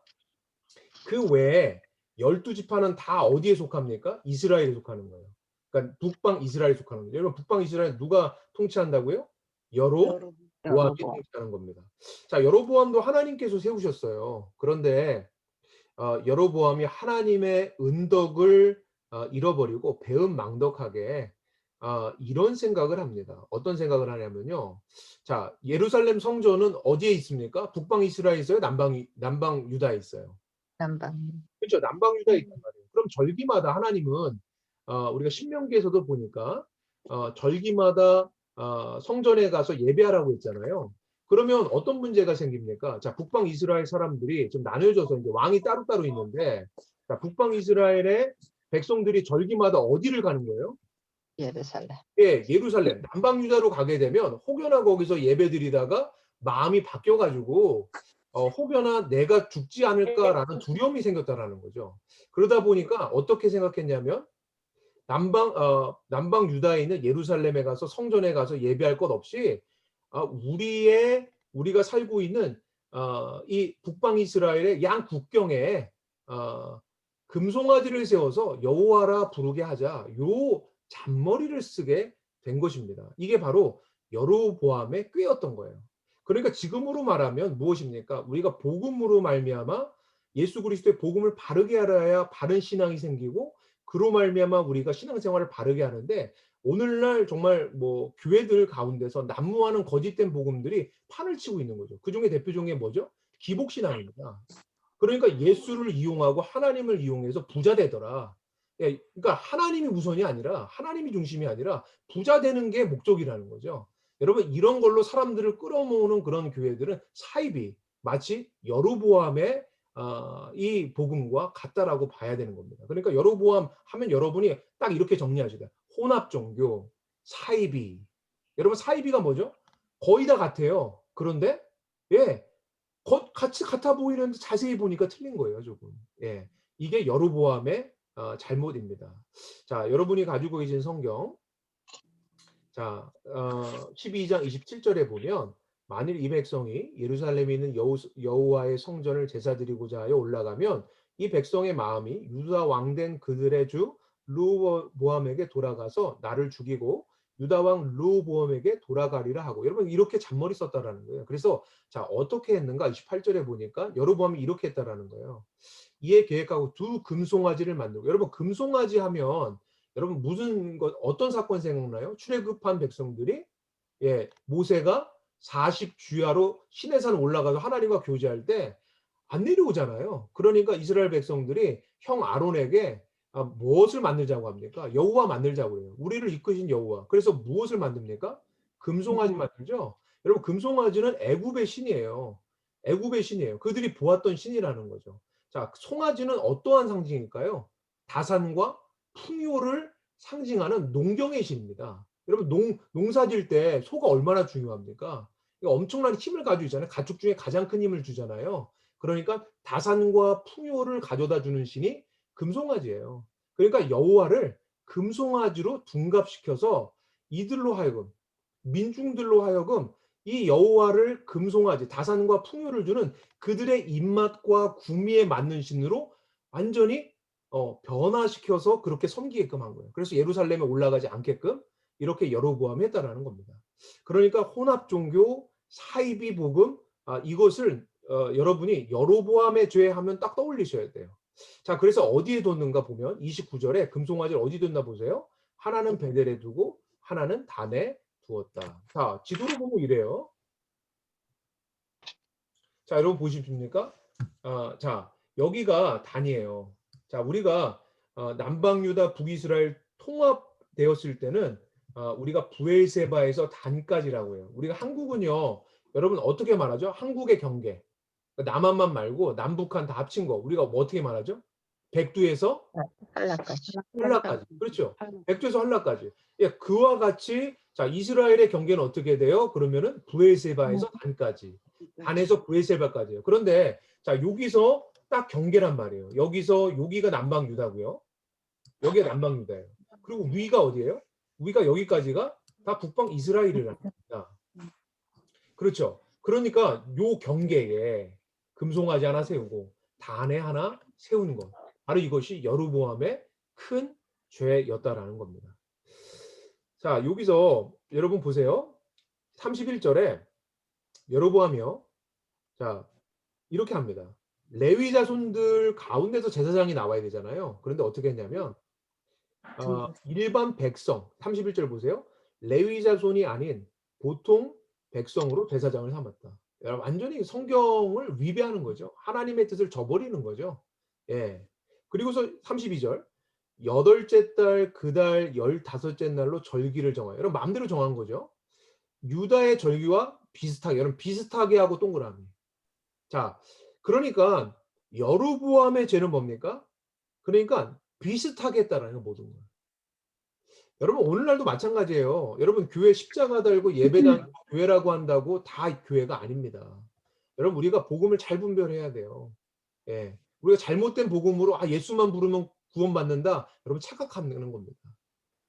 Speaker 1: 그 외에 12지파는 다 어디에 속합니까? 이스라엘에 속하는 거예요. 그러니까 북방 이스라엘에 속하는 거예요. 여러분, 북방 이스라엘 누가 통치한다고요? 여로보암이 통치하는 겁니다. 자, 여로보암도 하나님께서 세우셨어요. 그런데 여로보암이 하나님의 은덕을 잃어버리고 배은망덕하게 이런 생각을 합니다. 어떤 생각을 하냐면요. 자, 예루살렘 성전은 어디에 있습니까? 북방 이스라엘에 있어요? 남방 유다에 있어요?
Speaker 2: 남방.
Speaker 1: 그렇죠. 남방 유다에 있단 말이에요. 그럼 절기마다 하나님은 우리가 신명기에서도 보니까 절기마다 성전에 가서 예배하라고 했잖아요. 그러면 어떤 문제가 생깁니까? 자, 북방 이스라엘 사람들이 좀 나눠져서 이제 왕이 따로따로 있는데, 자, 북방 이스라엘의 백성들이 절기마다 어디를 가는 거예요?
Speaker 2: 예루살렘.
Speaker 1: 예, 예루살렘. 남방 유다로 가게 되면 혹여나 거기서 예배드리다가 마음이 바뀌어가지고 혹여나 내가 죽지 않을까라는 두려움이 생겼다라는 거죠. 그러다 보니까 어떻게 생각했냐면 남방 유다에 있는 예루살렘에 가서 성전에 가서 예배할 것 없이 우리가 살고 있는 이 북방 이스라엘의 양 국경에 금송아지를 세워서 여호와라 부르게 하자. 요 잔머리를 쓰게 된 것입니다. 이게 바로 여로보암의 꾀였던 거예요. 그러니까 지금으로 말하면 무엇입니까? 우리가 복음으로 말미암아 예수 그리스도의 복음을 바르게 알아야 바른 신앙이 생기고 그로 말미암아 우리가 신앙생활을 바르게 하는데 오늘날 정말 뭐 교회들 가운데서 난무하는 거짓된 복음들이 판을 치고 있는 거죠. 그중에 대표적인 게 뭐죠? 기복신앙입니다. 그러니까 예수를 이용하고 하나님을 이용해서 부자 되더라. 그러니까 하나님이 우선이 아니라 하나님이 중심이 아니라 부자 되는 게 목적이라는 거죠. 여러분 이런 걸로 사람들을 끌어모으는 그런 교회들은 사이비 마치 여로보암의 이 복음과 같다라고 봐야 되는 겁니다. 그러니까 여로보암 하면 여러분이 딱 이렇게 정리하시다. 혼합 종교, 사이비. 여러분 사이비가 뭐죠? 거의 다 같아요. 그런데 같이 같아 보이는데 자세히 보니까 틀린 거예요, 조금. 예, 이게 여로보암의 잘못입니다. 자, 여러분이 가지고 계신 성경, 자, 12장 27절에 보면 만일 이 백성이 예루살렘에 있는 여호와의 성전을 제사드리고자 하여 올라가면 이 백성의 마음이 유다 왕된 그들의 주 르호보암에게 돌아가서 나를 죽이고 유다 왕 르호보암에게 돌아가리라 하고. 여러분 이렇게 잔머리 썼다라는 거예요. 그래서 자 어떻게 했는가 28절에 보니까 여로보암이 이렇게 했다라는 거예요. 이에 계획하고 두 금송아지를 만들고. 여러분 금송아지 하면 여러분 어떤 사건 생각나요? 출애굽한 백성들이 모세가 40주야로 시내산 올라가서 하나님과 교제할 때 안 내려오잖아요. 그러니까 이스라엘 백성들이 형 아론에게 무엇을 만들자고 합니까? 여호와 만들자고 해요. 우리를 이끄신 여호와. 그래서 무엇을 만듭니까? 금송아지 만들죠. 여러분 금송아지는 애굽의 신이에요. 애굽의 신이에요. 그들이 보았던 신이라는 거죠. 자, 송아지는 어떠한 상징일까요? 다산과 풍요를 상징하는 농경의 신입니다. 여러분 농사질 때 소가 얼마나 중요합니까? 엄청난 힘을 가지고 있잖아요. 가축 중에 가장 큰 힘을 주잖아요. 그러니까 다산과 풍요를 가져다 주는 신이 금송아지예요. 그러니까 여호와를 금송아지로 둔갑시켜서 이들로 하여금 민중들로 하여금 이 여호와를 금송아지 다산과 풍요를 주는 그들의 입맛과 구미에 맞는 신으로 완전히 변화시켜서 그렇게 섬기게끔 한 거예요. 그래서 예루살렘에 올라가지 않게끔 이렇게 여로보암이 했다라는 겁니다. 그러니까 혼합 종교, 사이비 복음 이것을 여러분이 여로보암의 죄 하면 딱 떠올리셔야 돼요. 자, 그래서 어디에 뒀는가 보면 29절에 금송아지를 어디 뒀나 보세요. 하나는 베델에 두고 하나는 단에 두었다. 자, 지도로 보면 이래요. 자, 여러분 보십니까? 자, 여기가 단이에요. 자, 우리가 남방 유다 북이스라엘 통합되었을 때는 우리가 부엘세바에서 단까지라고 해요. 우리가 한국은요, 여러분 어떻게 말하죠? 한국의 경계. 남한만 말고 남북한 다 합친 거. 우리가 뭐 어떻게 말하죠? 백두에서
Speaker 2: 한라까지.
Speaker 1: 한라까지. 그렇죠. 백두에서 한라까지. 예, 그와 같이 자, 이스라엘의 경계는 어떻게 돼요? 그러면은 부엘세바에서 단까지. 단에서 부엘세바까지예요. 그런데 자, 여기서 딱 경계란 말이에요. 여기서 여기가 남방 유다고요. 여기가 남방 유다예요. 그리고 위가 어디예요? 위가 여기까지가 다 북방 이스라엘이랍니다. 그렇죠. 그러니까 요 경계에 금송아지 하나 세우고 단에 하나 세우는 것. 바로 이것이 여로보암의 큰 죄였다라는 겁니다. 자, 여기서 여러분 보세요. 31절에 여로보암이요. 자, 이렇게 합니다. 레위 자손들 가운데서 제사장이 나와야 되잖아요. 그런데 어떻게 했냐면 일반 백성 31절 보세요. 레위 자손이 아닌 보통 백성으로 제사장을 삼았다. 완전히 성경을 위배하는 거죠. 하나님의 뜻을 저버리는 거죠. 예. 그리고서 32절 여덟째 달 그 달 15째 날로 절기를 정하여. 여러분 마음대로 정한 거죠. 유다의 절기와 비슷하게. 여러분 비슷하게 하고 동그라미. 자, 그러니까 여로보암의 죄는 뭡니까? 그러니까 비슷하게 했다라는 거 모든 걸. 여러분 오늘날도 마찬가지예요. 여러분 교회 십자가 달고 예배당 교회라고 한다고 다 교회가 아닙니다. 여러분 우리가 복음을 잘 분별해야 돼요. 예. 우리가 잘못된 복음으로 예수만 부르면 구원받는다. 여러분 착각하는 겁니다.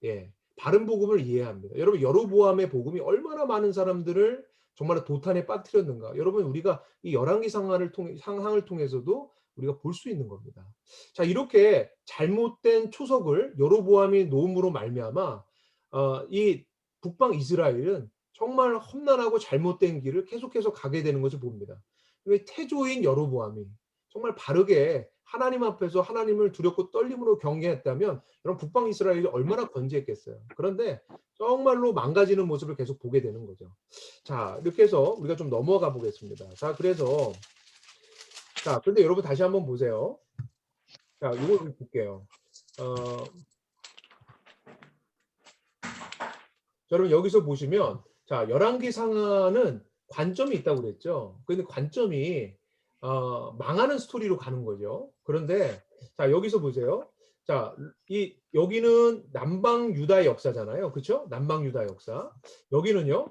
Speaker 1: 예. 바른 복음을 이해해야 합니다. 여러분 여로보암의 복음이 얼마나 많은 사람들을 정말 도탄에 빠뜨렸는가. 여러분 우리가 이 열왕기 상황을 통해서도 우리가 볼 수 있는 겁니다. 자, 이렇게 잘못된 초석을 여로보암이 놓음으로 말미암아 이 북방 이스라엘은 정말 험난하고 잘못된 길을 계속해서 가게 되는 것을 봅니다. 태조인 여로보암이 정말 바르게 하나님 앞에서 하나님을 두렵고 떨림으로 경외했다면 여러분 북방 이스라엘이 얼마나 건재했겠어요. 그런데 정말로 망가지는 모습을 계속 보게 되는 거죠. 자, 이렇게 해서 우리가 좀 넘어가 보겠습니다. 자, 그래서 자, 근데 여러분 다시 한번 보세요. 자, 이걸 좀 볼게요. 여러분 여기서 보시면 자, 열왕기 상하는 관점이 있다고 그랬죠. 근데 관점이 망하는 스토리로 가는 거죠. 그런데 자, 여기서 보세요. 자, 여기는 남방 유다의 역사잖아요. 그렇죠? 남방 유다 역사. 여기는요.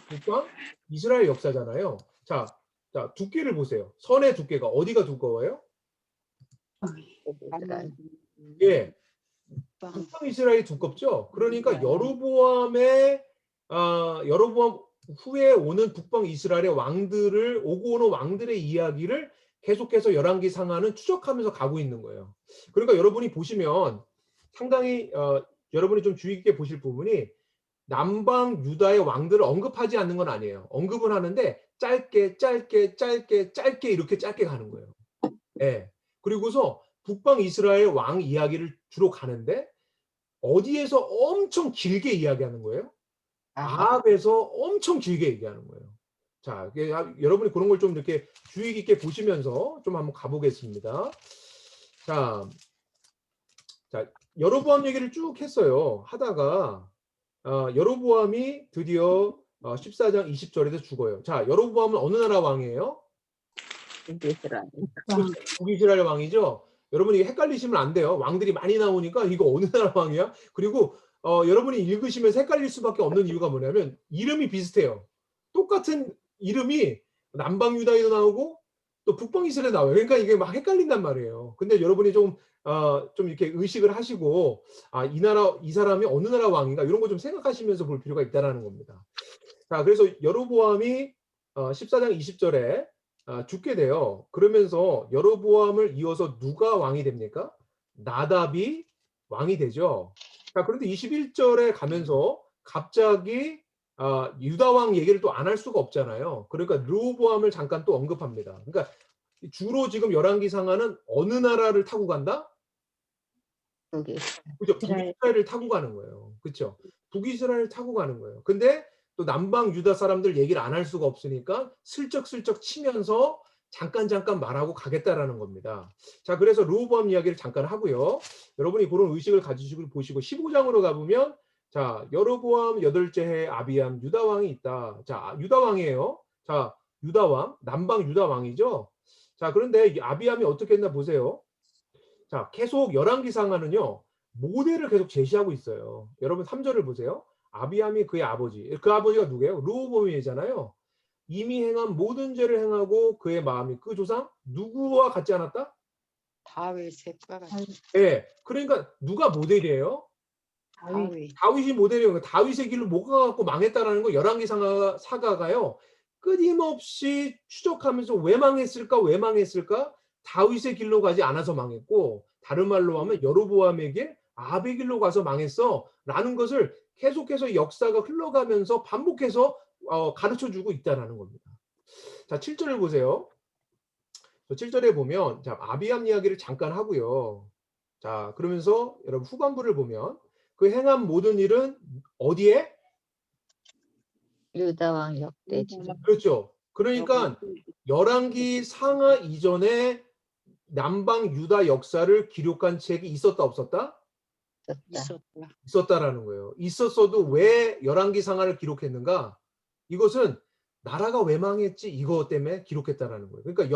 Speaker 1: 북방 이스라엘 역사잖아요. 자, 두께를 보세요. 선의 두께가 어디가 두꺼워요? 예. 북방 이스라엘이 두껍죠. 그러니까 여로보암 후에 오는 북방 이스라엘의 왕들을 오고 오는 왕들의 이야기를 계속해서 열왕기 상하는 추적하면서 가고 있는 거예요. 그러니까 여러분이 보시면 상당히 여러분이 좀 주의 깊게 보실 부분이 남방 유다의 왕들을 언급하지 않는 건 아니에요. 언급은 하는데 짧게 이렇게 짧게 가는 거예요. 예. 그리고서 북방 이스라엘 왕 이야기를 주로 가는데 어디에서 엄청 길게 이야기하는 거예요? 아합에서 엄청 길게 얘기하는 거예요. 자, 여러분이 그런 걸 좀 이렇게 주의 깊게 보시면서 좀 한번 가보겠습니다. 자, 여로보암 얘기를 쭉 했어요. 하다가 여로보암이 드디어 14장 20절에서 죽어요. 자, 여로보암은 어느 나라 왕이에요? 북이스라엘 왕이죠. 여러분이 헷갈리시면 안 돼요. 왕들이 많이 나오니까 이거 어느 나라 왕이야? 그리고 여러분이 읽으시면서 헷갈릴 수밖에 없는 이유가 뭐냐면 이름이 비슷해요. 똑같은 이름이 남방 유다에도 나오고 또 북방 이스라엘에 나와요. 그러니까 이게 막 헷갈린단 말이에요. 근데 여러분이 좀 이렇게 의식을 하시고 이 사람이 어느 나라 왕인가 이런 거 좀 생각하시면서 볼 필요가 있다라는 겁니다. 자, 그래서 여로보암이 14장 20절에 죽게 돼요. 그러면서 여로보암을 이어서 누가 왕이 됩니까? 나답이 왕이 되죠. 자, 그런데 21절에 가면서 갑자기 유다 왕 얘기를 또 안 할 수가 없잖아요. 그러니까 르호보암을 잠깐 또 언급합니다. 그러니까 주로 지금 열왕기 상하는 어느 나라를 타고 간다? 그죠? 북이스라엘을 타고 가는 거예요. 그렇죠? 북이스라엘 타고 가는 거예요. 근데 또 남방 유다 사람들 얘기를 안 할 수가 없으니까 슬쩍슬쩍 치면서 잠깐 말하고 가겠다라는 겁니다. 자, 그래서 르호보암 이야기를 잠깐 하고요. 여러분이 그런 의식을 가지시고 보시고 15장으로 가보면 자, 여로보암 8째 해 아비암 유다 왕이 있다. 자, 유다 왕이에요. 자, 유다 왕, 남방 유다 왕이죠. 자, 그런데 이 아비암이 어떻게 했나 보세요. 자, 계속 열왕기상하는요. 모델을 계속 제시하고 있어요. 여러분 3절을 보세요. 아비암이 그의 아버지. 그 아버지가 누구예요? 르호보암이잖아요. 이미 행한 모든 죄를 행하고 그의 마음이 그 조상 누구와 같지 않았다?
Speaker 6: 다윗의 뼈가
Speaker 1: 예. 그러니까 누가 모델이에요?
Speaker 6: 다윗.
Speaker 1: 다윗이 모델이에요. 다윗의 길로 못 가갖고 망했다라는 거 열왕기 사가가요. 끊임없이 추적하면서 왜 망했을까? 다윗의 길로 가지 않아서 망했고 다른 말로 하면 여로보암의 길, 아합의 길로 가서 망했어 라는 것을 계속해서 역사가 흘러가면서 반복해서 가르쳐주고 있다는 겁니다. 자, 7절을 보세요. 7절에 보면 자, 아비암 이야기를 잠깐 하고요. 자, 그러면서 여러분 후반부를 보면 그 행한 모든 일은 어디에?
Speaker 2: 유다 왕 역대 지략.
Speaker 1: 그렇죠. 그러니까 열왕기 상하 이전에 남방 유다 역사를 기록한 책이 있었다 없었다?
Speaker 6: 있었다.
Speaker 1: 있었다라는 거예요. 있었어도 왜 열왕기 상하를 기록했는가? 이것은 나라가 왜 망했지 이거 때문에 기록했다라는 거예요. 그러니까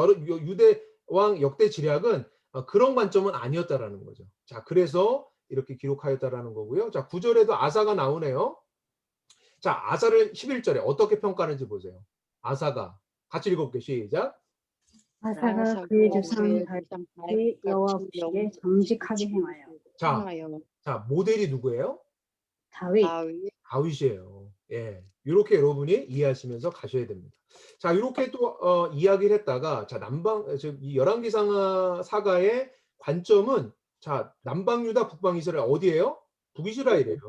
Speaker 1: 유대 왕 역대 지략은 그런 관점은 아니었다라는 거죠. 자, 그래서 이렇게 기록하였다라는 거고요. 자, 9절에도 아사가 나오네요. 자, 아사를 11절에 어떻게 평가하는지 보세요. 아사가 같이 읽어볼게요. 시작.
Speaker 6: 아사가 그의 조상 다윗의 여호와 보시기에 정직하게 행하여.
Speaker 1: 자, 모델이 누구예요?
Speaker 6: 다윗.
Speaker 1: 다윗이에요. 예, 이렇게 여러분이 이해하시면서 가셔야 됩니다. 자, 이렇게 또 이야기를 했다가 자, 이 열왕기상 사가의 관점은 자, 남방 유다, 북방 이스라엘 어디예요? 북이스라엘이에요.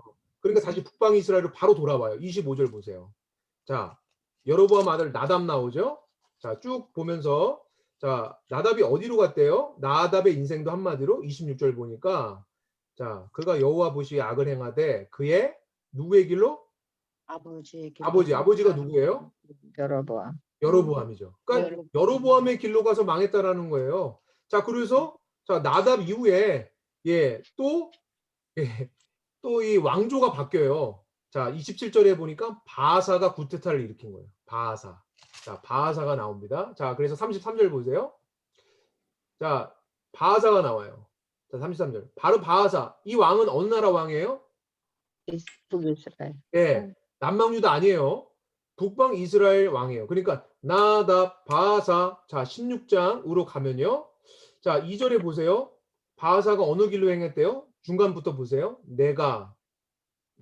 Speaker 1: 그러니까 다시 북방 이스라엘로 바로 돌아와요. 25절 보세요. 자, 여로보암 아들 나답 나오죠? 자, 쭉 보면서 자, 나답이 어디로 갔대요? 나답의 인생도 한마디로 26절 보니까 자, 그가 여호와 보시기에 악을 행하되 그의 누구의 길로?
Speaker 6: 아버지의 길.
Speaker 1: 아버지가 누구예요?
Speaker 2: 여로보암.
Speaker 1: 여로보암이죠. 그러니까 여로보암의 길로 가서 망했다라는 거예요. 자, 그래서 자, 나답 이후에 또 이 왕조가 바뀌어요. 자, 27절에 보니까 바하사가 구테타를 일으킨 거예요. 바하사. 자, 바하사가 나옵니다. 자, 그래서 33절 보세요. 자, 바하사가 나와요. 자, 33절. 바로 바하사. 이 왕은 어느 나라 왕이에요?
Speaker 2: 북이스라엘.
Speaker 1: 예. 남방 유다 아니에요. 북방 이스라엘 왕이에요. 그러니까 나답, 바하사. 자, 16장으로 가면요. 자, 2절에 보세요. 바하사가 어느 길로 행했대요? 중간부터 보세요. 내가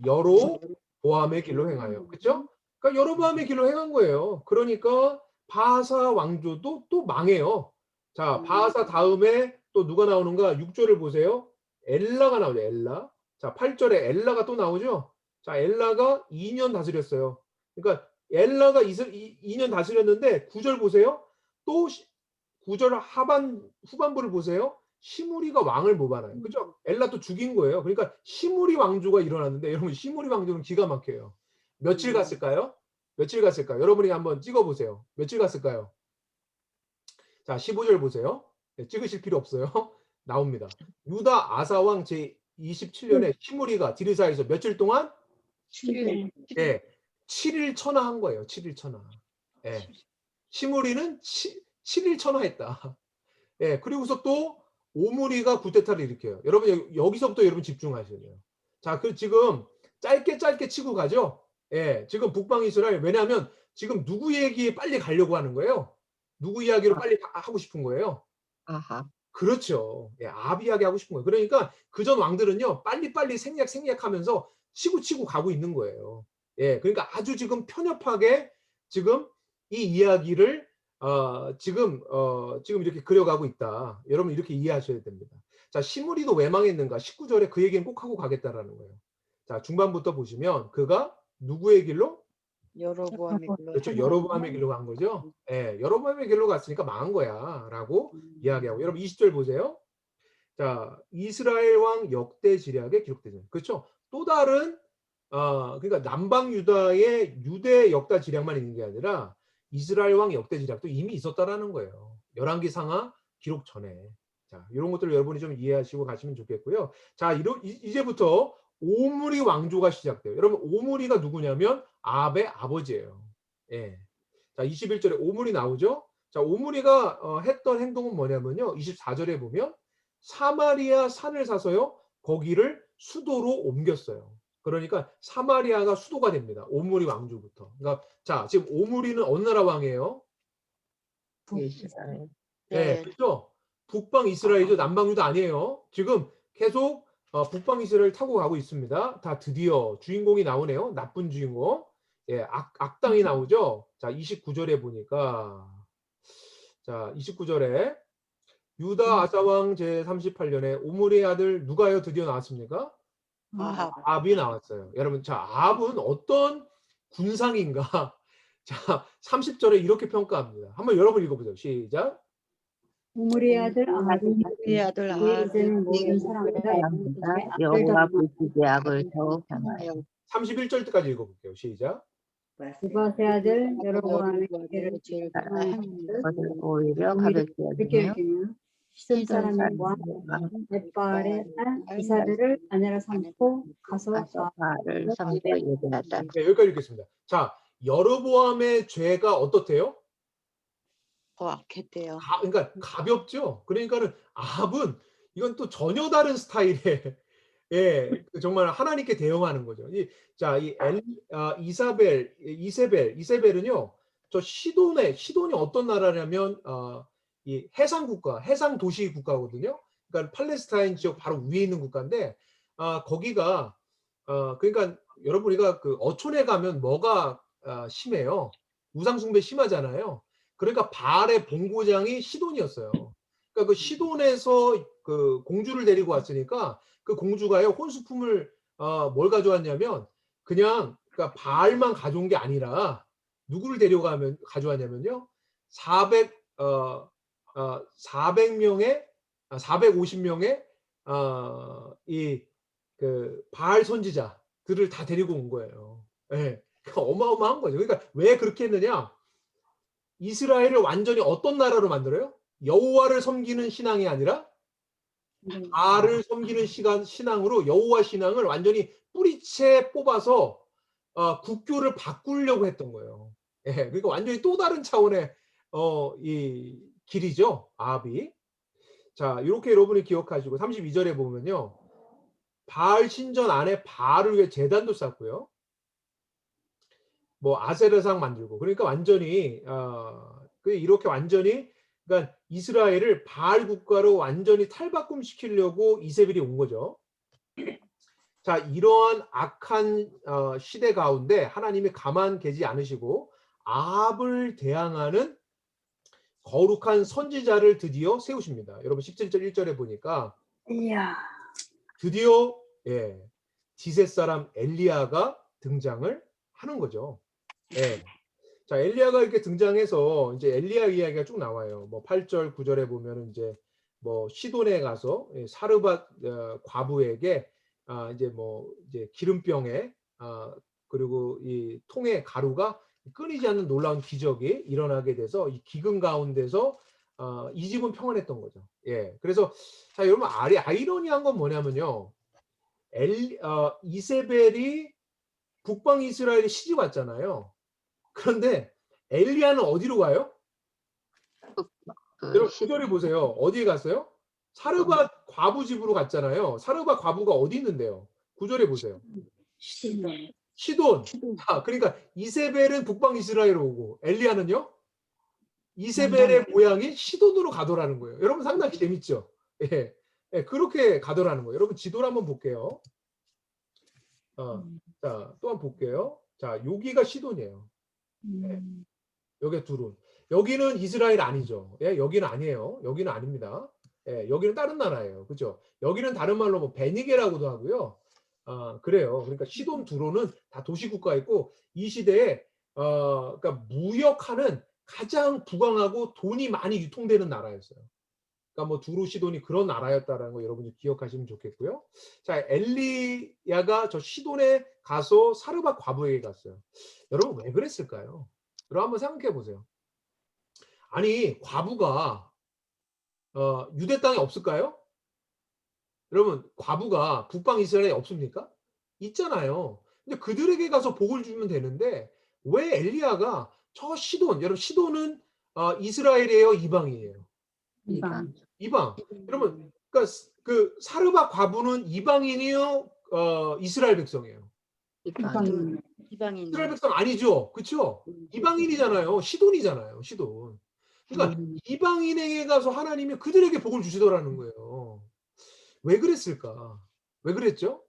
Speaker 1: 여로보암의 길로 행하여. 그렇죠? 그러니까 여로보암의 길로 행한 거예요. 그러니까 바하사 왕조도 또 망해요. 자, 바하사 다음에 또 누가 나오는가? 6절을 보세요. 엘라가 나오죠. 엘라. 자, 8절에 엘라가 또 나오죠. 자, 엘라가 2년 다스렸어요. 그러니까 엘라가 2년 다스렸는데 9절 보세요. 또 9절 후반부를 보세요. 시므리가 왕을 모반해요. 그죠? 엘라 또 죽인 거예요. 그러니까 시므리 왕조가 일어났는데 여러분 시므리 왕조는 기가 막혀요. 며칠 갔을까요? 여러분이 한번 찍어보세요. 며칠 갔을까요? 자, 15절 보세요. 네, 찍으실 필요 없어요. 나옵니다. 유다 아사왕 제27년에 시므리가 디르사에서 며칠 동안
Speaker 6: 7일.
Speaker 1: 7일 천하한 거예요. 7일 천하. 시므리는 7일 천하했다. 그리고서 또 오므리가 구테타를 일으켜요. 여러분 여기서부터 여러분 집중하셔야 돼요. 자, 그 지금 짧게 치고 가죠. 지금 북방 이스라엘 왜냐하면 지금 누구 얘기에 빨리 가려고 하는 거예요? 누구 이야기로 빨리 하고 싶은 거예요?
Speaker 2: 아합.
Speaker 1: 그렇죠. 아합 이야기 하고 싶은 거예요. 그러니까 그전 왕들은요 빨리 생략하면서 치고 가고 있는 거예요. 그러니까 아주 지금 편협하게 지금 이 이야기를 지금 이렇게 그려가고 있다. 여러분 이렇게 이해하셔야 됩니다. 자, 시므리도 왜 망했는가? 19절에 그 얘기는 꼭 하고 가겠다라는 거예요. 자, 중반부터 보시면 그가 누구의 길로?
Speaker 6: 여로보암의 길로.
Speaker 1: 그렇죠. 여로보암의 길로 간 거죠. 여로보암의 길로 갔으니까 망한 거야라고 이야기하고. 여러분 20절 보세요. 자, 이스라엘 왕 역대 지략에 기록되죠. 그렇죠. 또 다른 그러니까 남방 유다의 유대 역사 지략만 있는 게 아니라 이스라엘 왕 역대 지략도 이미 있었다라는 거예요. 열왕기 상하 기록 전에. 자, 이런 것들을 여러분이 좀 이해하시고 가시면 좋겠고요. 자, 이제부터 오므리 왕조가 시작돼요. 여러분, 오므리가 누구냐면 아합의 아버지예요. 예. 자, 21절에 오므리 나오죠? 자, 오므리가 했던 행동은 뭐냐면요. 24절에 보면 사마리아 산을 사서요. 거기를 수도로 옮겼어요. 그러니까 사마리아가 수도가 됩니다. 오므리 왕조부터. 그러니까 자, 지금 오므리는 어느 나라 왕이에요?
Speaker 2: 이스라엘.
Speaker 1: 네, 그렇죠. 북방 이스라엘이죠. 남방 유다 아니에요. 지금 계속 북방 이스라엘 타고 가고 있습니다. 다 드디어 주인공이 나오네요. 나쁜 주인공. 예, 악당이 나오죠. 자, 29절에 보니까 자, 29절에 유다 아사왕 제38년에 오므리의 아들 누가요 드디어 나왔습니까? 아합이 나왔어요. 여러분, 자, 아합은 어떤 군상인가? 자, 30절에 이렇게 평가합니다. 한번 여러분 읽어보세요. 시작.
Speaker 6: 우리 아들 아합이
Speaker 5: 우리 아들
Speaker 6: 이제는 모든 사람보다
Speaker 2: 여호와 불기의 악을 더욱 향하여
Speaker 1: 31절 때까지 읽어볼게요. 시작.
Speaker 6: 누바세 아들 여로보암의 죄를
Speaker 2: 것을 오히려 가볍게 여기며
Speaker 6: 여기며 시돈 사람의 왕 넷바알의 딸 이사벨을 아내로 삼고 가서
Speaker 2: 바알을 섬기려 예배하다.
Speaker 1: 네, 여기까지 읽겠습니다. 자, 여로보암의 죄가 어떻대요?
Speaker 5: 더 악했대요.
Speaker 1: 그러니까 가볍죠. 그러니까는 아합은 이건 또 전혀 다른 스타일의 예, 정말 하나님께 대응하는 거죠. 자, 이세벨은요, 저 시돈이 어떤 나라냐면 이 해상 국가, 해상 도시 국가거든요. 그러니까 팔레스타인 지역 바로 위에 있는 국가인데 거기가 그러니까 여러분 우리가 그 어촌에 가면 뭐가 심해요? 우상숭배 심하잖아요. 그러니까 바알의 본고장이 시돈이었어요. 그러니까 그 시돈에서 그 공주를 데리고 왔으니까 그 공주가요 혼수품을 뭘 가져왔냐면 그러니까 바알만 가져온 게 아니라 누구를 가져왔냐면요 450명의 이 그 바알 선지자들을 다 데리고 온 거예요. 예, 그러니까 어마어마한 거죠. 그러니까 왜 그렇게 했느냐? 이스라엘을 완전히 어떤 나라로 만들어요? 여호와를 섬기는 신앙이 아니라 바알을 섬기는 신앙으로 여호와 신앙을 완전히 뿌리채 뽑아서 국교를 바꾸려고 했던 거예요. 예, 그러니까 완전히 또 다른 차원의 이 길이죠. 아합이. 자, 이렇게 여러분이 기억하시고 32절에 보면요. 바알 신전 안에 바알을 위해 제단도 쌓고요. 뭐 아세르상 만들고 그러니까 완전히 이렇게 완전히 그러니까 이스라엘을 바알 국가로 완전히 탈바꿈 시키려고 이세벨이 온 거죠. 자, 이러한 악한 시대 가운데 하나님이 가만 계지 않으시고 아합을 대항하는 거룩한 선지자를 드디어 세우십니다. 여러분 17절 1절에 보니까 드디어 디셋 사람 엘리야가 등장을 하는 거죠. 예. 자, 엘리야가 이렇게 등장해서 이제 엘리야 이야기가 쭉 나와요. 뭐 8절 9절에 보면은 이제 뭐 시돈에 가서 사르밧 과부에게 이제 기름병에 그리고 이 통에 가루가 끊이지 않는 놀라운 기적이 일어나게 돼서 이 기근 가운데서 이 집은 평안했던 거죠. 예. 그래서 자, 여러분 아이러니한 건 뭐냐면요. 이세벨이 북방 이스라엘에 시집 왔잖아요. 그런데 엘리야는 어디로 가요? 여러분 9절에 보세요. 어디에 갔어요? 사르밧 과부 집으로 갔잖아요. 사르밧 과부가 어디 있는데요? 9절에 보세요. 시돈. 그러니까 이세벨은 북방 이스라엘로 오고 엘리야는요? 이세벨의 고향이 시돈으로 가더라는 거예요. 여러분 상당히 재밌죠? 예. 예, 그렇게 가더라는 거예요. 여러분 지도를 한번 볼게요. 자, 또 한번 볼게요. 자, 여기가 시돈이에요. 예. 여기 둘은. 여기는 이스라엘 아니죠. 예, 여기는 아니에요. 여기는 아닙니다. 예, 여기는 다른 나라예요. 그죠? 여기는 다른 말로 뭐 베니게라고도 하고요. 그래요. 그러니까 시돈 두로는 다 도시국가였고 이 시대에 그러니까 무역하는 가장 부강하고 돈이 많이 유통되는 나라였어요. 그러니까 뭐 두로 시돈이 그런 나라였다라는 거 여러분이 기억하시면 좋겠고요. 자, 엘리야가 저 시돈에 가서 사르밧 과부에게 갔어요. 여러분 왜 그랬을까요? 여러분 한번 생각해 보세요. 아니 과부가 유대 땅에 없을까요? 여러분 과부가 북방 이스라엘에 없습니까? 있잖아요. 근데 그들에게 가서 복을 주면 되는데 왜 엘리야가 저 시돈, 여러분 시돈은 이스라엘이에요, 이방이에요?
Speaker 6: 이방.
Speaker 1: 이방. 여러분 그러니까 그 사르밧 과부는 이방인이요, 이스라엘 백성이에요?
Speaker 6: 이방.
Speaker 1: 이스라엘 백성 아니죠, 그렇죠? 이방인이잖아요, 시돈이잖아요, 시돈. 그러니까 이방인에게 가서 하나님이 그들에게 복을 주시더라는 거예요. 왜 그랬을까? 왜 그랬죠?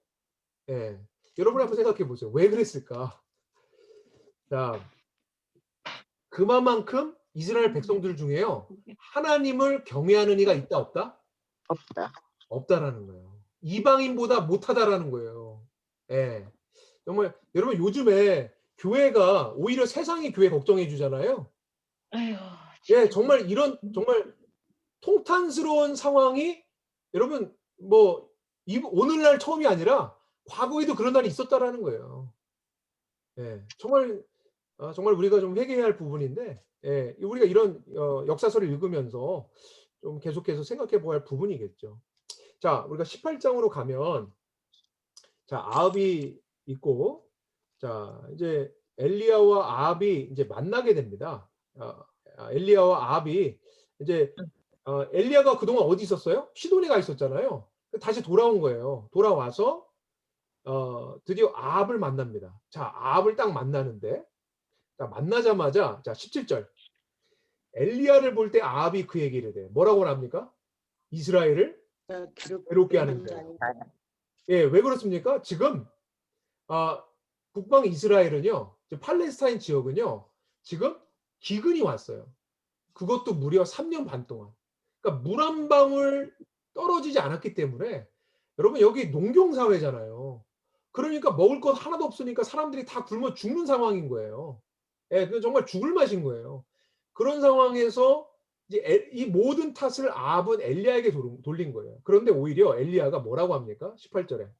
Speaker 1: 예. 여러분 한번 생각해 보세요. 왜 그랬을까? 자, 그만큼 이스라엘 백성들 중에요, 하나님을 경외하는 이가 있다 없다?
Speaker 2: 없다.
Speaker 1: 없다라는 거예요. 이방인보다 못하다라는 거예요. 예. 정말 여러분 요즘에 교회가 오히려 세상이 교회 걱정해 주잖아요. 예, 정말 이런 정말 통탄스러운 상황이 여러분 뭐 오늘날 처음이 아니라 과거에도 그런 날이 있었다라는 거예요. 예, 정말 정말 우리가 좀 회개해야 할 부분인데, 예, 우리가 이런 역사서를 읽으면서 좀 계속해서 생각해 보아야 할 부분이겠죠. 자, 우리가 18장으로 가면 자, 아합이 있고, 자, 이제 엘리야와 아합이 이제 만나게 됩니다. 엘리야와 아합이 이제 엘리야가 그동안 어디 있었어요? 시돈에 가 있었잖아요. 다시 돌아온 거예요. 돌아와서 드디어 아합을 만납니다. 자, 아합을 딱 만나는데, 자, 만나자마자 자 17절 엘리야를 볼 때 아합이 그 얘기를 해요. 뭐라고 합니까? 이스라엘을 괴롭게 하는데. 예, 왜 그렇습니까? 지금 북방 이스라엘은요, 팔레스타인 지역은요, 지금 기근이 왔어요. 그것도 무려 3년 반 동안. 그러니까 물 한 방울 떨어지지 않았기 때문에, 여러분 여기 농경 사회잖아요. 그러니까 먹을 것 하나도 없으니까 사람들이 다 굶어 죽는 상황인 거예요. 예, 그 정말 죽을 맛인 거예요. 그런 상황에서 이제 이 모든 탓을 아합은 엘리야에게 돌린 거예요. 그런데 오히려 엘리야가 뭐라고 합니까? 18절에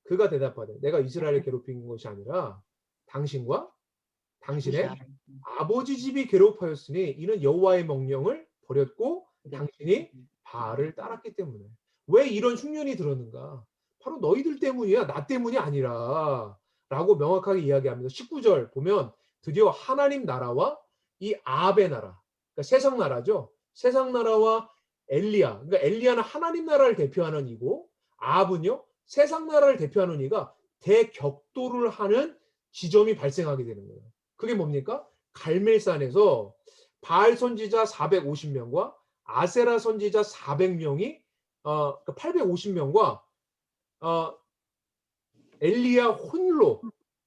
Speaker 1: 그가 대답하되 내가 이스라엘을 괴롭힌 것이 아니라 당신과 당신의 아버지 집이 괴롭하였으니 이는 여호와의 명령을 버렸고 당신이 바알을 따랐기 때문에. 왜 이런 흉년이 들었는가? 바로 너희들 때문이야, 나 때문이 아니라 라고 명확하게 이야기합니다. 19절 보면 드디어 하나님 나라와 이 아합의 나라, 그러니까 세상 나라죠. 세상 나라와 엘리야, 그러니까 엘리야는 하나님 나라를 대표하는 이고 아합은요 세상 나라를 대표하는 이가 대격돌을 하는 지점이 발생하게 되는 거예요. 그게 뭡니까? 갈멜산에서 바알 선지자 450명과 아세라 선지자 400명이 850명과 엘리야 홀로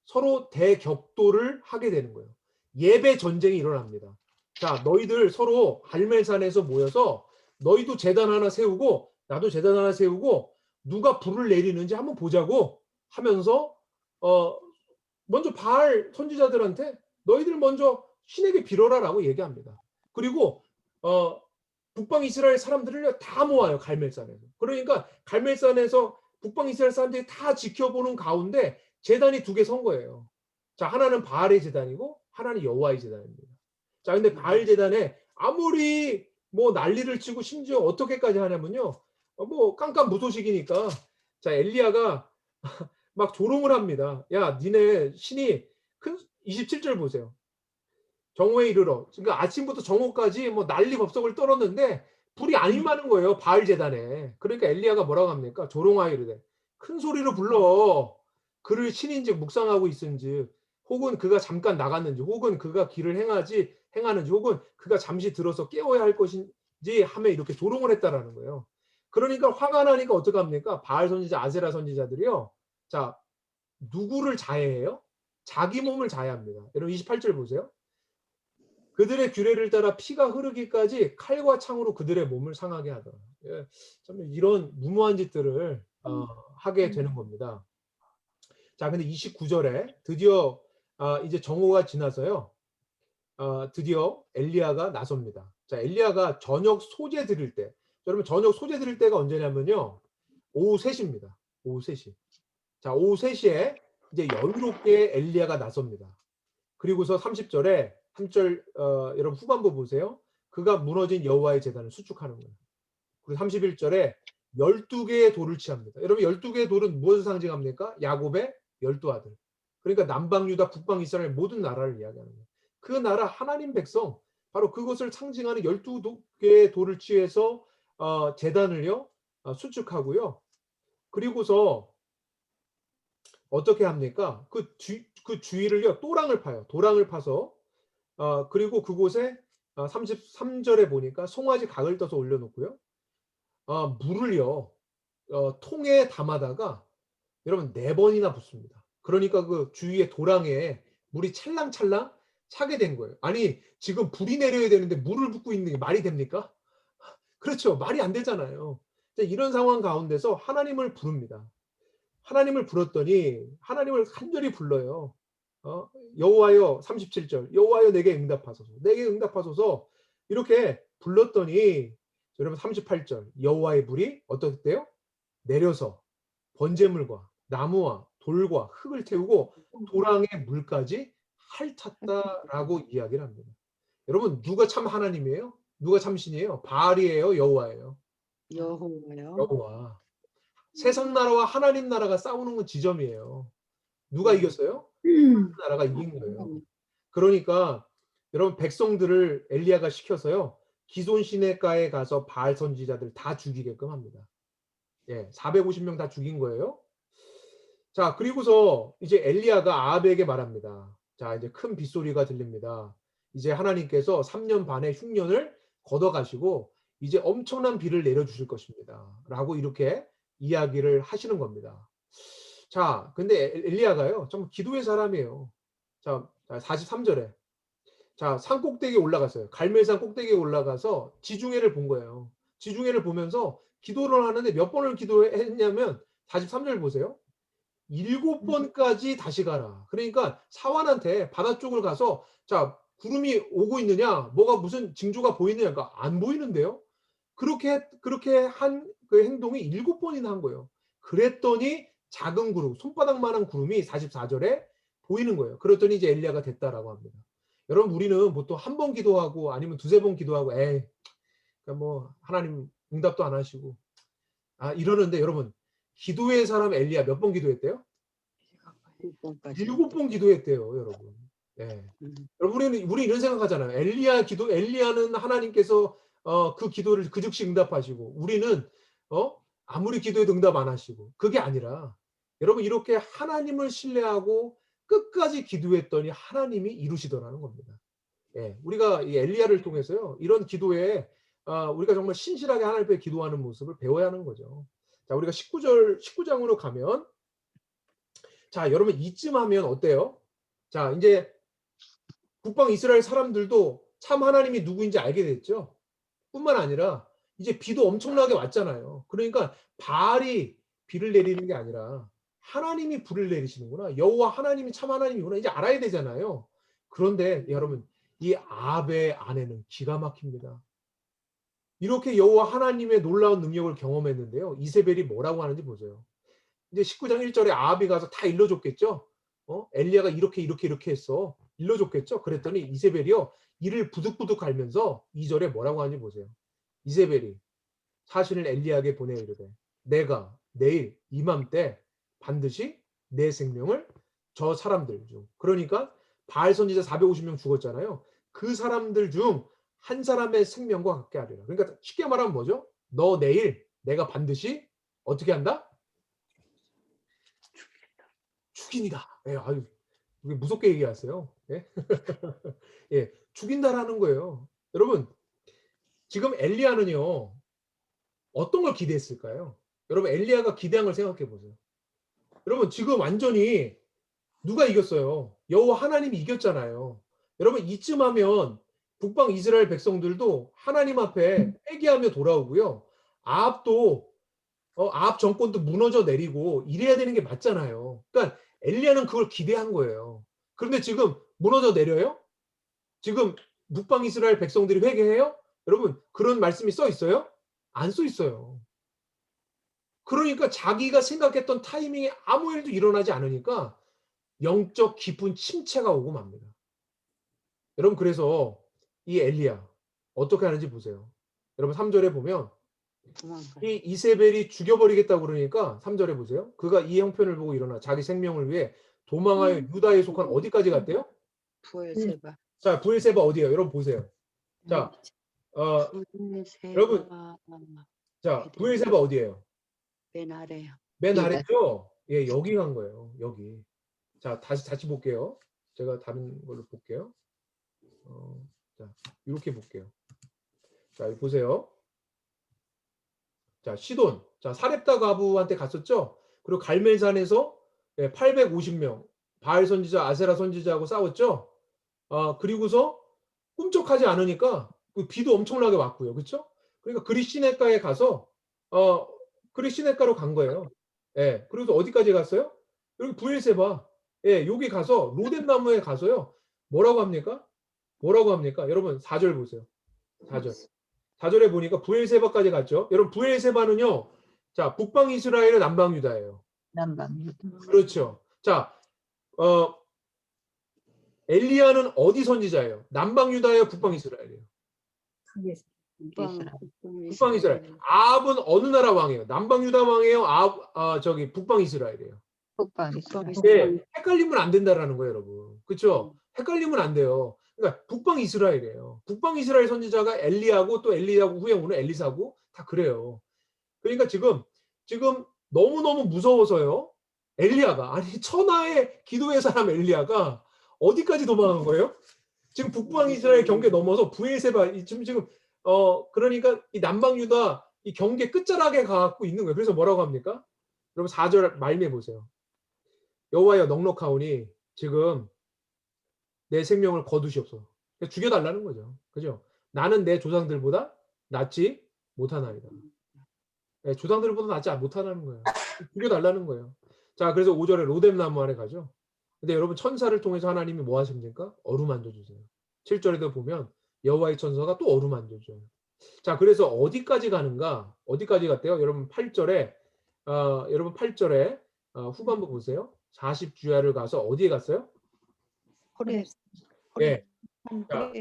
Speaker 1: 서로 대격돌을 하게 되는 거예요. 예배 전쟁이 일어납니다. 자, 너희들 서로 갈멜산에서 모여서 너희도 제단 하나 세우고 나도 제단 하나 세우고 누가 불을 내리는지 한번 보자고 하면서 먼저 바알 선지자들한테 너희들 먼저 신에게 빌어라라고 얘기합니다. 그리고 북방 이스라엘 사람들을 다 모아요, 갈멜산에서. 그러니까 갈멜산에서 북방 이스라엘 사람들이 다 지켜보는 가운데 제단이 두 개 선 거예요. 자, 하나는 바알의 제단이고 하나는 여호와의 제단입니다. 자, 근데 바알 제단에 아무리 뭐 난리를 치고 심지어 어떻게까지 하냐면요, 뭐 깜깜무소식이니까 자 엘리야가 막 조롱을 합니다. 야, 니네 신이 큰 27절 보세요. 정오에 이르러, 그러니까 아침부터 정오까지 뭐 난리 법석을 떨었는데 불이 안 임하는 거예요, 바알 제단에. 그러니까 엘리야가 뭐라고 합니까? 조롱하여 이르되 큰 소리로 불러 그를 신인즉 묵상하고 있은지, 혹은 그가 잠깐 나갔는지, 혹은 그가 길을 행하는지, 혹은 그가 잠시 들어서 깨워야 할 것인지 하며 이렇게 조롱을 했다라는 거예요. 그러니까 화가 나니까 어떡합니까? 바알 선지자, 아세라 선지자들이요, 자, 누구를 자해해요? 자기 몸을 자해합니다. 여러분 28절 보세요. 그들의 규례를 따라 피가 흐르기까지 칼과 창으로 그들의 몸을 상하게 하더라. 예, 참 이런 무모한 짓들을 하게 되는 겁니다. 자, 근데 29절에 드디어 이제 정오가 지나서요, 드디어 엘리야가 나섭니다. 자, 엘리야가 저녁 소재 드릴 때, 여러분 저녁 소재 드릴 때가 언제냐면요, 오후 3시입니다. 오후 3시. 자, 오후 3시에 이제 여유롭게 엘리야가 나섭니다. 그리고서 30절에 여러분 후반부 보세요. 그가 무너진 여호와의 제단을 수축하는 거예요. 그리고 31절에 12개의 돌을 취합니다. 여러분 12개의 돌은 무엇을 상징합니까? 야곱의 12아들. 그러니까 남방 유다, 북방 이스라엘 모든 나라를 이야기하는 거예요. 그 나라 하나님 백성 바로 그것을 상징하는 12개의 돌을 취해서 제단을요 수축하고요. 그리고서 어떻게 합니까? 그 주위를요 또랑을 파요. 도랑을 파서 그리고 그곳에 33절에 보니까 송아지 각을 떠서 올려놓고요. 물을요 통에 담아다가 여러분 4번이나 붓습니다. 그러니까 그 주위에 도랑에 물이 찰랑찰랑 차게 된 거예요. 아니 지금 불이 내려야 되는데 물을 붓고 있는 게 말이 됩니까? 그렇죠. 말이 안 되잖아요. 이런 상황 가운데서 하나님을 부릅니다. 하나님을 불렀더니 하나님을 간절히 불러요. 여호와여 37절 여호와여 내게 응답하소서 내게 응답하소서 이렇게 불렀더니 여러분 38절 여호와의 불이 어떻대요? 내려서 번제물과 나무와 돌과 흙을 태우고 도랑의 물까지 핥았다라고 이야기를 합니다. 여러분 누가 참 하나님이에요? 누가 참 신이에요? 바알이에요? 여호와예요?
Speaker 5: 여호와요.
Speaker 1: 여호와. 세상 나라와 하나님 나라가 싸우는 건 지점이에요. 누가 이겼어요? 하나님 나라가 이긴 거예요. 그러니까 여러분 백성들을 엘리야가 시켜서요. 기손 시내가에 가서 바알 선지자들 다 죽이게끔 합니다. 예, 450명 다 죽인 거예요. 자, 그리고서 이제 엘리야가 아합에게 말합니다. 자, 이제 큰 빗소리가 들립니다. 이제 하나님께서 3년 반의 흉년을 걷어가시고 이제 엄청난 비를 내려주실 것입니다. 라고 이렇게 이야기를 하시는 겁니다. 자, 근데 엘리야가요, 좀 기도의 사람이에요. 자, 43절에. 자, 산 꼭대기에 올라갔어요. 갈멜산 꼭대기에 올라가서 지중해를 본 거예요. 지중해를 보면서 기도를 하는데 몇 번을 기도했냐면 43절 보세요. 7번까지 다시 가라. 그러니까 사환한테 바다 쪽을 가서 자, 구름이 오고 있느냐? 뭐가 무슨 징조가 보이느냐? 그러니까 안 보이는데요. 그렇게 한 그 행동이 7번이나 한 거예요. 그랬더니 작은 구름, 손바닥만한 구름이 44절에 보이는 거예요. 그랬더니 이제 엘리야가 됐다라고 합니다. 여러분 우리는 보통 한 번 기도하고 아니면 두세 번 기도하고 뭐 하나님 응답도 안 하시고 이러는데 여러분 기도의 사람 엘리야 몇 번 기도했대요? 7번 기도했대요, 여러분. 예. 여러분 우리 이런 생각하잖아요. 엘리야는 하나님께서 그 기도를 그 즉시 응답하시고 우리는 아무리 기도해도 응답 안 하시고 그게 아니라 여러분 이렇게 하나님을 신뢰하고 끝까지 기도했더니 하나님이 이루시더라는 겁니다. 예, 우리가 이 엘리야를 통해서요 이런 기도에 우리가 정말 신실하게 하나님 앞에 기도하는 모습을 배워야 하는 거죠. 자, 우리가 19장으로 가면 자, 여러분 이쯤 하면 어때요? 자, 이제 북방 이스라엘 사람들도 참 하나님이 누구인지 알게 됐죠. 뿐만 아니라 이제 비도 엄청나게 왔잖아요. 그러니까 바알이 비를 내리는 게 아니라 하나님이 불을 내리시는구나. 여호와 하나님이 참 하나님이구나. 이제 알아야 되잖아요. 그런데 여러분 이 아합의 아내는 기가 막힙니다. 이렇게 여호와 하나님의 놀라운 능력을 경험했는데요. 이세벨이 뭐라고 하는지 보세요. 이제 19장 1절에 아합이 가서 다 일러줬겠죠. 엘리야가 이렇게 했어. 일러줬겠죠. 그랬더니 이세벨이요. 이를 부득부득 갈면서 2절에 뭐라고 하는지 보세요. 이세벨이 사신을 엘리야에게 보내 이르되 내가 내일 이맘때 반드시 내 생명을 저 사람들 중 그러니까 바알 선지자 450명 죽었잖아요. 그 사람들 중 한 사람의 생명과 같게 하리라. 그러니까 쉽게 말하면 뭐죠? 너 내일 내가 반드시 어떻게 한다? 죽인다. 예, 아유, 무섭게 얘기하세요. 예? 예, 죽인다라는 거예요. 여러분 지금 엘리야는요 어떤 걸 기대했을까요? 여러분 엘리야가 기대한 걸 생각해 보세요. 여러분 지금 완전히 누가 이겼어요? 여호와 하나님이 이겼잖아요. 여러분 이쯤 하면 북방 이스라엘 백성들도 하나님 앞에 회개하며 돌아오고요. 아합도 아합 정권도 무너져 내리고 이래야 되는 게 맞잖아요. 그러니까 엘리야는 그걸 기대한 거예요. 그런데 지금 무너져 내려요? 지금 북방 이스라엘 백성들이 회개해요? 여러분 그런 말씀이 써 있어요? 안 써 있어요. 그러니까 자기가 생각했던 타이밍에 아무 일도 일어나지 않으니까 영적 깊은 침체가 오고 맙니다. 여러분 그래서 이 엘리야 어떻게 하는지 보세요. 여러분 3절에 보면 이 이세벨이 죽여버리겠다고 그러니까 3절에 보세요. 그가 이 형편을 보고 일어나 자기 생명을 위해 도망하여 유다에 속한 어디까지 갔대요?
Speaker 7: 부엘세바.
Speaker 1: 자, 부엘세바 어디예요? 여러분 보세요. 자, 여러분, 자, 부엘세바 어디예요?
Speaker 7: 맨 아래요.
Speaker 1: 맨 아래죠? 예, 여기 간 거예요. 여기. 자, 다시 볼게요. 제가 다른 걸로 볼게요. 자, 이렇게 볼게요. 자, 여기 보세요. 자, 시돈. 자, 사렙다 가부한테 갔었죠? 그리고 갈멜산에서 850명, 바알 선지자, 아세라 선지자하고 싸웠죠? 그리고서 꿈쩍하지 않으니까 그 비도 엄청나게 왔고요. 그렇죠? 그러니까 그리시네가에 가서 그리시네가로 간 거예요. 예. 그리고 어디까지 갔어요? 여기 부엘세바. 예, 여기 가서 로뎀나무에 가서요. 뭐라고 합니까? 뭐라고 합니까? 여러분 4절 보세요. 4절. 4절에 보니까 부엘세바까지 갔죠. 여러분 부엘세바는요. 자, 북방 이스라엘은 남방 유다예요.
Speaker 2: 남방.
Speaker 1: 그렇죠. 자, 엘리야는 어디 선지자예요? 남방 유다예요, 북방 이스라엘이에요? 북방 이스라엘. 아합은 어느 나라 왕이에요? 남방 유다 왕이에요? 저기 북방 이스라엘이에요.
Speaker 2: 북방.
Speaker 1: 네, 헷갈리면 안 된다라는 거예요, 여러분. 그렇죠? 헷갈리면 안 돼요. 그러니까 북방 이스라엘이에요. 북방 이스라엘 선지자가 엘리야고 또 엘리야고 후에 오는 엘리사고 다 그래요. 그러니까 지금 너무너무 무서워서요. 엘리야가 아니 천하의 기도의 사람 엘리야가 어디까지 도망간 거예요? 지금 북방 이스라엘 경계 넘어서 부엘세바 지금 그러니까 이 남방 유다 이 경계 끝자락에 가고 있는 거예요. 그래서 뭐라고 합니까? 여러분 4절 말미에 보세요. 여호와여 넉넉하오니 지금 내 생명을 거두시옵소서. 죽여달라는 거죠. 그죠? 나는 내 조상들보다 낫지 못하나이다. 네, 조상들보다 낫지 못하다는 거예요. 죽여달라는 거예요. 자, 그래서 5절에 로뎀나무 안에 가죠. 근데 여러분 천사를 통해서 하나님이 뭐 하십니까? 어루만져 주세요. 7절에도 보면 여호와의 천사가 또 어루만져 줘요. 자, 그래서 어디까지 가는가? 어디까지 갔대요? 여러분 8절에 후반부 보세요. 40주야를 가서 어디에 갔어요?
Speaker 7: 호렙.
Speaker 1: 예. 자,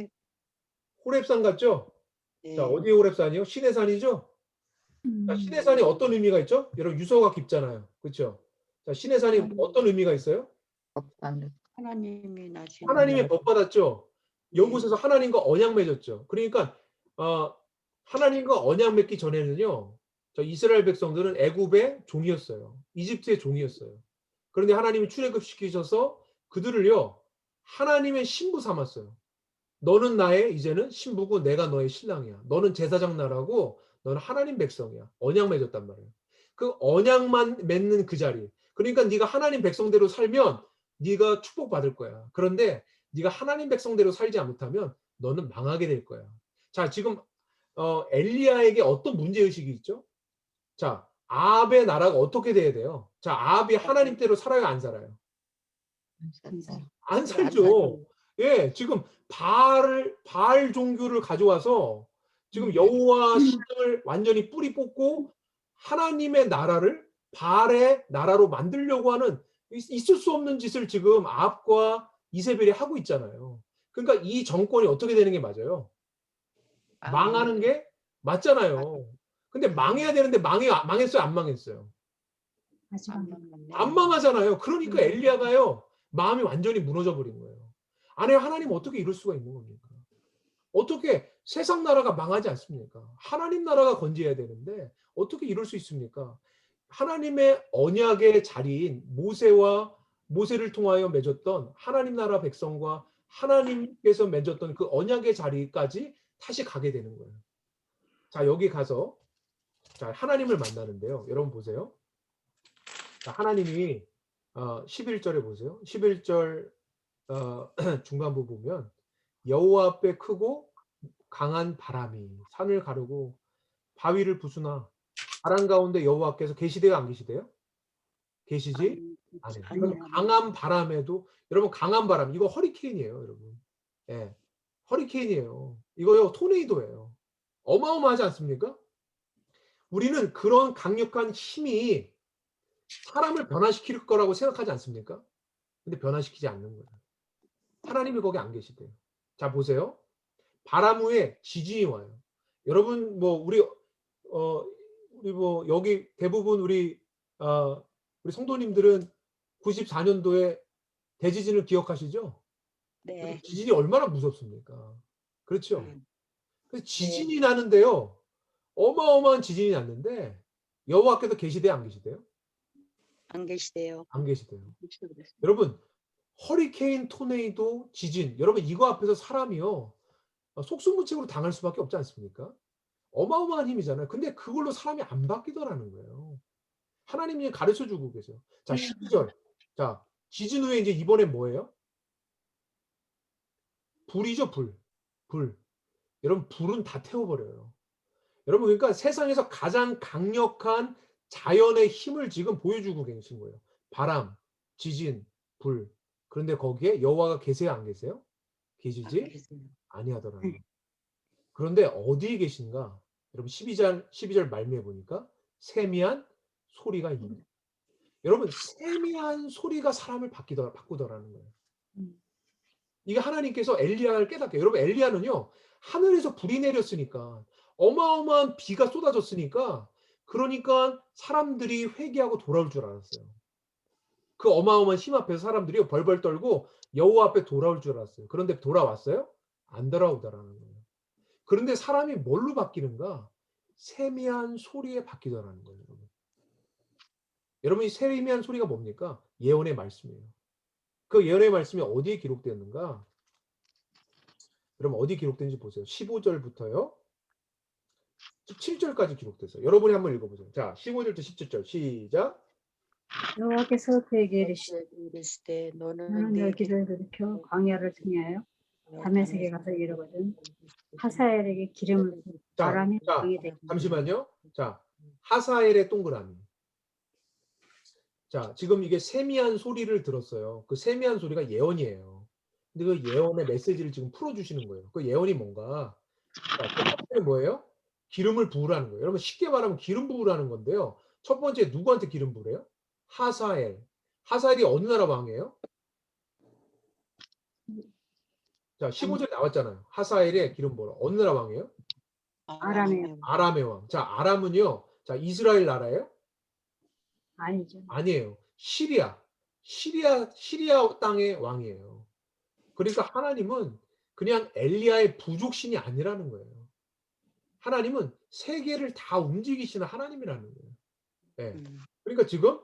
Speaker 1: 호렙산 갔죠? 자, 어디에 호렙산이요? 시내산이죠? 자, 시내산이 어떤 의미가 있죠? 여러분 유서가 깊잖아요. 그렇죠? 자, 시내산이 어떤 의미가 있어요?
Speaker 7: 하나님이 나신
Speaker 1: 하나님의 법 받았죠. 연못에서 하나님과 언약 맺었죠. 그러니까 하나님과 언약 맺기 전에는요. 저 이스라엘 백성들은 애굽의 종이었어요. 이집트의 종이었어요. 그런데 하나님이 출애굽시키셔서 그들을요. 하나님의 신부 삼았어요. 너는 나의 이제는 신부고 내가 너의 신랑이야. 너는 제사장 나라고 너는 하나님 백성이야. 언약 맺었단 말이에요. 그 언약만 맺는 그 자리. 그러니까 네가 하나님 백성대로 살면 네가 축복받을 거야. 그런데 네가 하나님 백성대로 살지 못하면 너는 망하게 될 거야. 자, 지금 엘리야에게 어떤 문제의식이 있죠? 자, 아합의 나라가 어떻게 돼야 돼요? 자, 아합이 하나님대로 살아요, 안 살아요? 안 살죠. 예, 지금 바알 종교를 가져와서 지금 여호와 신을 완전히 뿌리 뽑고 하나님의 나라를 바알의 나라로 만들려고 하는 있을 수 없는 짓을 지금 아합과 이세벨이 하고 있잖아요. 그러니까 이 정권이 어떻게 되는 게 맞아요? 망하는 게 맞잖아요. 근데 망해야 되는데 망했어요, 안 망했어요? 안 망하잖아요. 그러니까 엘리야가요. 마음이 완전히 무너져 버린 거예요. 아니 하나님 어떻게 이럴 수가 있는 겁니까? 어떻게 세상 나라가 망하지 않습니까? 하나님 나라가 건재해야 되는데 어떻게 이럴 수 있습니까? 하나님의 언약의 자리인 모세를 통하여 맺었던 하나님 나라 백성과 하나님께서 맺었던 그 언약의 자리까지 다시 가게 되는 거예요. 자, 여기 가서 자, 하나님을 만나는데요. 여러분 보세요. 자, 하나님이 11절에 보세요. 11절 중간부 보면 여호와 앞에 크고 강한 바람이 산을 가르고 바위를 부수나 바람 가운데 여호와께서 계시대요, 안 계시대요? 계시지 않아요. 강한 바람에도 여러분 강한 바람 이거 허리케인이에요, 여러분. 예, 허리케인이에요. 이거요 토네이도예요. 어마어마하지 않습니까? 우리는 그런 강력한 힘이 사람을 변화시킬 거라고 생각하지 않습니까? 근데 변화시키지 않는 거예요. 하나님이 거기 안 계시대요. 자, 보세요. 바람 후에 지진이 와요. 여러분 뭐 우리 뭐 여기 대부분 우리 성도님들은 94년도에 대지진을 기억하시죠?
Speaker 7: 네.
Speaker 1: 지진이 얼마나 무섭습니까? 그렇죠?
Speaker 7: 음.
Speaker 1: 그래서 지진이 나는데요. 어마어마한 지진이 났는데 여호와께서 계시대요, 안 계시대요?
Speaker 7: 안 계시대요.
Speaker 1: 안 계시대요. 여러분, 허리케인, 토네이도, 지진, 여러분 이거 앞에서 사람이요 속수무책으로 당할 수밖에 없지 않습니까? 어마어마한 힘이잖아요. 근데 그걸로 사람이 안 바뀌더라는 거예요. 하나님이 가르쳐주고 계세요. 자, 12절. 자, 지진 후에 이제 이번에 뭐예요? 불이죠, 불. 불. 여러분, 불은 다 태워버려요. 여러분, 그러니까 세상에서 가장 강력한 자연의 힘을 지금 보여주고 계신 거예요. 바람, 지진, 불. 그런데 거기에 여호와가 계세요, 안 계세요? 계시지?
Speaker 7: 안 계세요.
Speaker 1: 아니하더라는 거예요. 그런데 어디에 계신가? 여러분 12절 말미에 보니까 세미한 소리가 있는 거예요. 여러분 세미한 소리가 사람을 바꾸더라는 거예요. 이게 하나님께서 엘리야를 깨닫게. 여러분 엘리야는요 하늘에서 불이 내렸으니까 어마어마한 비가 쏟아졌으니까 그러니까 사람들이 회개하고 돌아올 줄 알았어요. 그 어마어마한 힘 앞에서 사람들이 벌벌 떨고 여호와 앞에 돌아올 줄 알았어요. 그런데 돌아왔어요? 안 돌아오더라는 거예요. 그런데 사람이 뭘로 바뀌는가? 세미한 소리에 바뀌더라는 거예요. 여러분 이 세미한 소리가 뭡니까? 예언의 말씀이에요. 그 예언의 말씀이 어디에 기록되었는가? 여러분 어디 기록된지 보세요. 15절부터요. 17절까지 기록됐어요. 여러분이 한번 읽어보세요. 자, 15절부터 17절 시작.
Speaker 6: 여호와께서 그에게 이르시되
Speaker 7: 이르시되 너는
Speaker 6: 너는
Speaker 7: 내
Speaker 6: 내 길을 돌이켜 광야를 승리하여 다메섹에 가서 이르거든 하사엘에게 기름을 부어
Speaker 1: 자,
Speaker 6: 아람의
Speaker 1: 자,
Speaker 6: 왕이 되게
Speaker 1: 잠시만요. 자, 하사엘의 동그라미. 자, 지금 이게 세미한 소리를 들었어요. 그 세미한 소리가 예언이에요. 근데 그 예언의 메시지를 지금 풀어주시는 거예요. 그 예언이 뭔가? 자, 첫 번째 뭐예요? 기름을 부으라는 거예요. 여러분 쉽게 말하면 기름 부으라는 건데요. 첫 번째 누구한테 기름 부으래요? 하사엘. 하사엘이 어느 나라 왕이에요? 자, 15절 나왔잖아요. 하사엘의 기름 부으라. 어느 나라 왕이에요?
Speaker 6: 아람의
Speaker 1: 아람의 왕. 자, 아람은요. 자, 이스라엘 나라예요?
Speaker 6: 아니죠.
Speaker 1: 아니에요. 시리아 땅의 왕이에요. 그러니까 하나님은 그냥 엘리야의 부족신이 아니라는 거예요. 하나님은 세계를 다 움직이시는 하나님이라는 거예요. 네. 그러니까 지금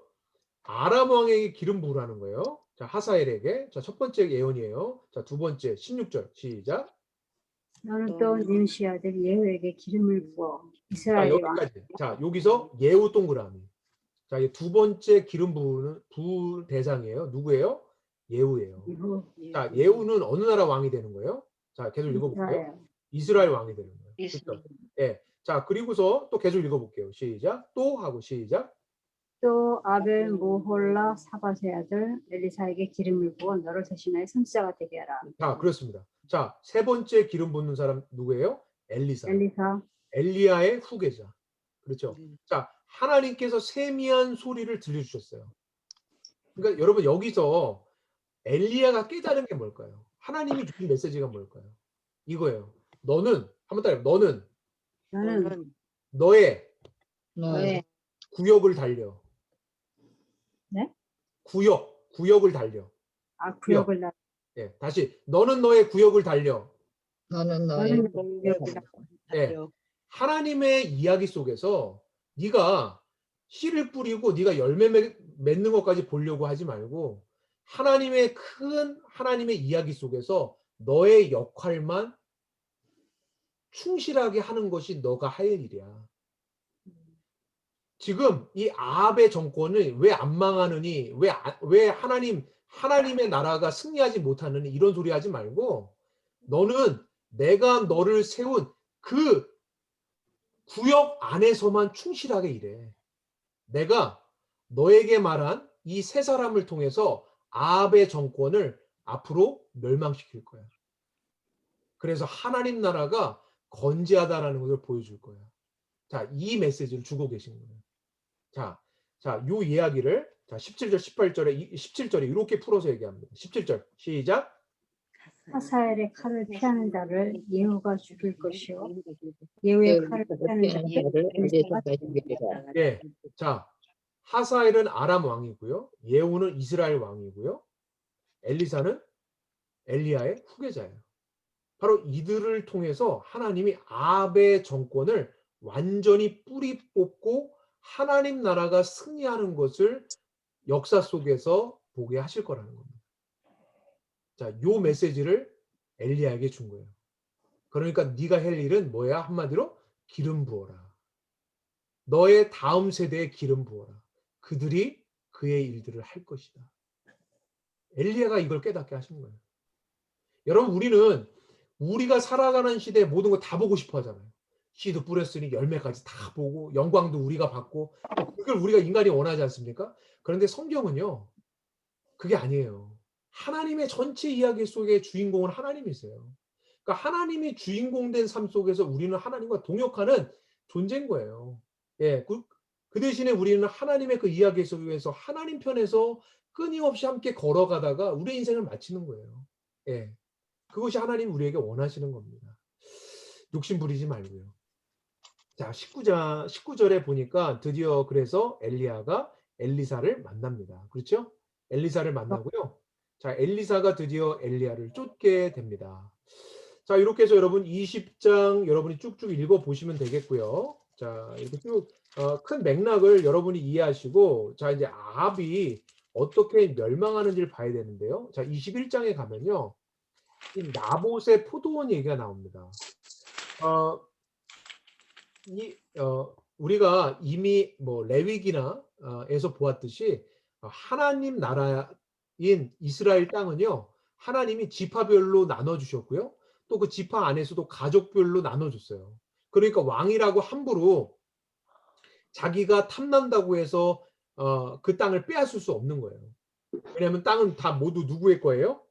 Speaker 1: 아람 왕에게 기름 부으라는 거예요. 자, 하사엘에게. 자, 첫 번째 예언이에요. 자, 두 번째 16절 시작.
Speaker 6: 너는 또 님시 아들 예후에게 기름을 부어
Speaker 1: 자,
Speaker 6: 이스라엘의 왕
Speaker 1: 여기까지. 자, 여기서 예후 동그라미. 자, 이 두 번째 기름 부을 대상이에요. 누구예요? 예후예요.
Speaker 6: 예후
Speaker 1: 자, 예후는 어느 나라 왕이 되는 거예요? 자, 계속 읽어볼게요.
Speaker 6: 이스라엘
Speaker 1: 이스라엘 왕이 되는 거예요.
Speaker 7: 이스라엘.
Speaker 1: 그렇죠? 예. 자, 그리고서 또 계속 읽어볼게요. 시작. 또 하고 시작.
Speaker 6: 또 아벨 모홀라 사밧의 아들 엘리사에게 기름을 부어 너를 대신하여 선지자가 되게 하라.
Speaker 1: 자, 그렇습니다. 자, 세 번째 기름 붓는 사람 누구예요? 엘리사.
Speaker 6: 엘리사
Speaker 1: 엘리야의 후계자. 그렇죠? 자, 하나님께서 세미한 소리를 들려주셨어요. 그러니까 여러분 여기서 엘리야가 깨달은 게 뭘까요? 하나님이 주신 메시지가 뭘까요? 이거예요. 너는 한번 따라해. 너는
Speaker 6: 너는
Speaker 1: 너의
Speaker 6: 너의
Speaker 1: 구역을 달려.
Speaker 6: 네?
Speaker 1: 구역을 달려.
Speaker 6: 구역을 나
Speaker 1: 예, 다시 너는 너의 구역을 달려.
Speaker 2: 너는 너의
Speaker 6: 너는 너의 구역을
Speaker 1: 예, 하나님의 이야기 속에서 네가 씨를 뿌리고 네가 열매 맺는 것까지 보려고 하지 말고 하나님의 큰 하나님의 이야기 속에서 너의 역할만 충실하게 하는 것이 너가 할 일이야. 지금 이 아합의 정권을 왜 안 망하느니 왜 하나님의 나라가 승리하지 못하느니 이런 소리 하지 말고 너는 내가 너를 세운 그 구역 안에서만 충실하게 일해. 내가 너에게 말한 이 세 사람을 통해서 아합의 정권을 앞으로 멸망시킬 거야. 그래서 하나님 나라가 건재하다라는 것을 보여줄 거야. 자, 이 메시지를 주고 계신 거예요. 자, 요 이야기를 자, 17절, 18절에 17절에 이렇게 풀어서 얘기합니다. 17절 시작.
Speaker 6: 하사엘의 칼을 피하는 자를 예후가 죽일 것이요 예후의 칼을 피하는 자를 엘리사가 죽이리라.
Speaker 1: 예. 자, 하사엘은 아람 왕이고요. 예후는 이스라엘 왕이고요. 엘리사는 엘리야의 후계자예요. 바로 이들을 통해서 하나님이 아합의 정권을 완전히 뿌리 뽑고 하나님 나라가 승리하는 것을 역사 속에서 보게 하실 거라는 겁니다. 자, 요 메시지를 엘리야에게 준 거예요. 그러니까 네가 할 일은 뭐야? 한마디로 기름 부어라. 너의 다음 세대에 기름 부어라. 그들이 그의 일들을 할 것이다. 엘리야가 이걸 깨닫게 하신 거예요. 여러분, 우리는 우리가 살아가는 시대에 모든 거 다 보고 싶어 하잖아요. 씨도 뿌렸으니 열매까지 다 보고 영광도 우리가 받고 그걸 우리가 인간이 원하지 않습니까? 그런데 성경은요. 그게 아니에요. 하나님의 전체 이야기 속에 주인공은 하나님이세요. 그러니까 하나님이 주인공 된 삶 속에서 우리는 하나님과 동역하는 존재인 거예요. 예, 그 대신에 우리는 하나님의 그 이야기 속에서 하나님 편에서 끊임없이 함께 걸어가다가 우리의 인생을 마치는 거예요. 예, 그것이 하나님 우리에게 원하시는 겁니다. 욕심 부리지 말고요. 자, 19절에 보니까 드디어 그래서 엘리야가 엘리사를 만납니다. 그렇죠? 엘리사를 만나고요. 자, 엘리사가 드디어 엘리야를 쫓게 됩니다. 자, 이렇게 해서 여러분 20장 여러분이 쭉쭉 읽어 보시면 되겠고요. 자, 이렇게 쭉 큰 맥락을 여러분이 이해하시고, 자, 이제 아합이 어떻게 멸망하는지를 봐야 되는데요. 자, 21장에 가면요. 이 나봇의 포도원 얘기가 나옵니다. 우리가 이미 뭐 레위기나 에서 보았듯이 하나님 나라인 이스라엘 땅은요. 하나님이 지파별로 나눠 주셨고요. 또 그 지파 안에서도 가족별로 나눠 줬어요. 그러니까 왕이라고 함부로 자기가 탐난다고 해서 그 땅을 빼앗을 수 없는 거예요. 왜냐하면 땅은 다 모두 누구의 거예요?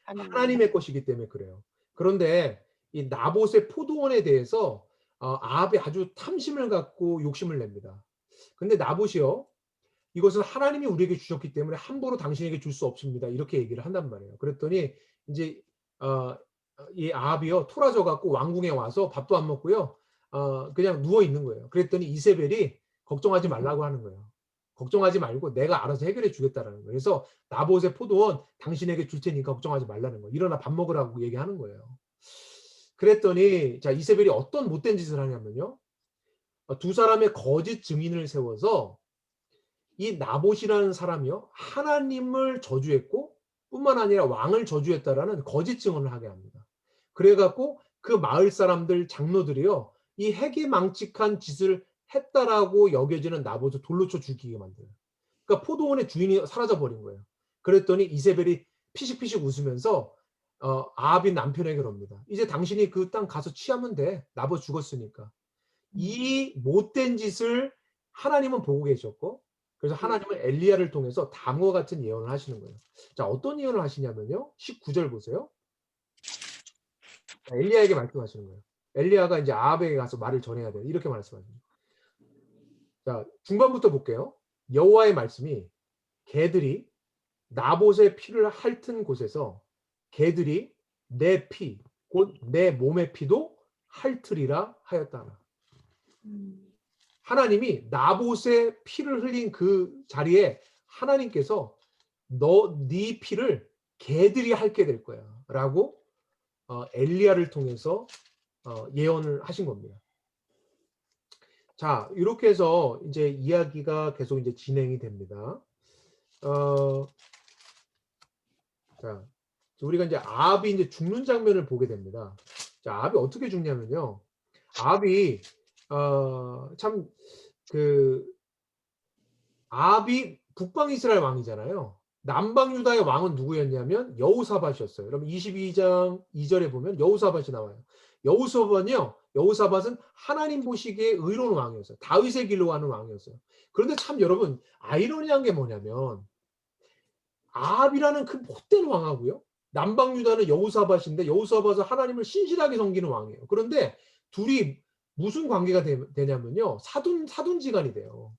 Speaker 1: 하나님의 것이기 때문에 그래요. 그런데 이 나봇의 포도원에 대해서 아합이 아주 탐심을 갖고 욕심을 냅니다. 근데 나봇이요. 이것은 하나님이 우리에게 주셨기 때문에 함부로 당신에게 줄 수 없습니다. 이렇게 얘기를 한단 말이에요. 그랬더니 이제 이 아합이요. 토라져 갖고 왕궁에 와서 밥도 안 먹고요. 그냥 누워 있는 거예요. 그랬더니 이세벨이 걱정하지 말라고 하는 거예요. 걱정하지 말고 내가 알아서 해결해 주겠다라는 거예요. 그래서 나봇의 포도원 당신에게 줄 테니까 걱정하지 말라는 거예요. 일어나 밥 먹으라고 얘기하는 거예요. 그랬더니 자, 이세벨이 어떤 못된 짓을 하냐면요. 두 사람의 거짓 증인을 세워서 이 나봇이라는 사람이요. 하나님을 저주했고 뿐만 아니라 왕을 저주했다라는 거짓 증언을 하게 합니다. 그래갖고 그 마을 사람들 장로들이요. 이 해기망측한 짓을 했다라고 여겨지는 나봇을 돌로 쳐 죽이게 만들어요. 그러니까 포도원의 주인이 사라져 버린 거예요. 그랬더니 이세벨이 피식피식 웃으면서 아합인 남편에게 그럽니다. 이제 당신이 그 땅 가서 취하면 돼. 나봇 죽었으니까. 이 못된 짓을 하나님은 보고 계셨고 그래서 하나님은 엘리야를 통해서 다음과 같은 예언을 하시는 거예요. 자, 어떤 예언을 하시냐면요. 19절 보세요. 자, 엘리야에게 말씀하시는 거예요. 엘리야가 이제 아합에게 가서 말을 전해야 돼요. 이렇게 말씀하십니다. 자, 중반부터 볼게요. 여호와의 말씀이 개들이 나봇의 피를 핥은 곳에서 개들이 내 피, 곧 내 몸의 피도 핥으리라 하였다. 하나님이 나봇의 피를 흘린 그 자리에 하나님께서 네 피를 개들이 핥게 될 거야 라고 엘리야를 통해서 예언을 하신 겁니다. 자, 이렇게 해서 이제 이야기가 계속 이제 진행이 됩니다. 자, 우리가 이제 아합이 이제 죽는 장면을 보게 됩니다. 자, 아합이 어떻게 죽냐면요. 아합이 참 아합이 북방 이스라엘 왕이잖아요. 남방 유다의 왕은 누구였냐면 여호사밧이었어요. 여러분 22장 2절에 보면 여호사밧이 나와요. 여호사밧은 하나님 보시기에 의로운 왕이었어요. 다윗의 길로 가는 왕이었어요. 그런데 참 여러분 아이러니한 게 뭐냐면 아합이라는 그 못된 왕하고요. 남방 유다는 여호사밧인데 여호사밧은 하나님을 신실하게 섬기는 왕이에요. 그런데 둘이 무슨 관계가 되냐면요. 사돈지간이 돼요.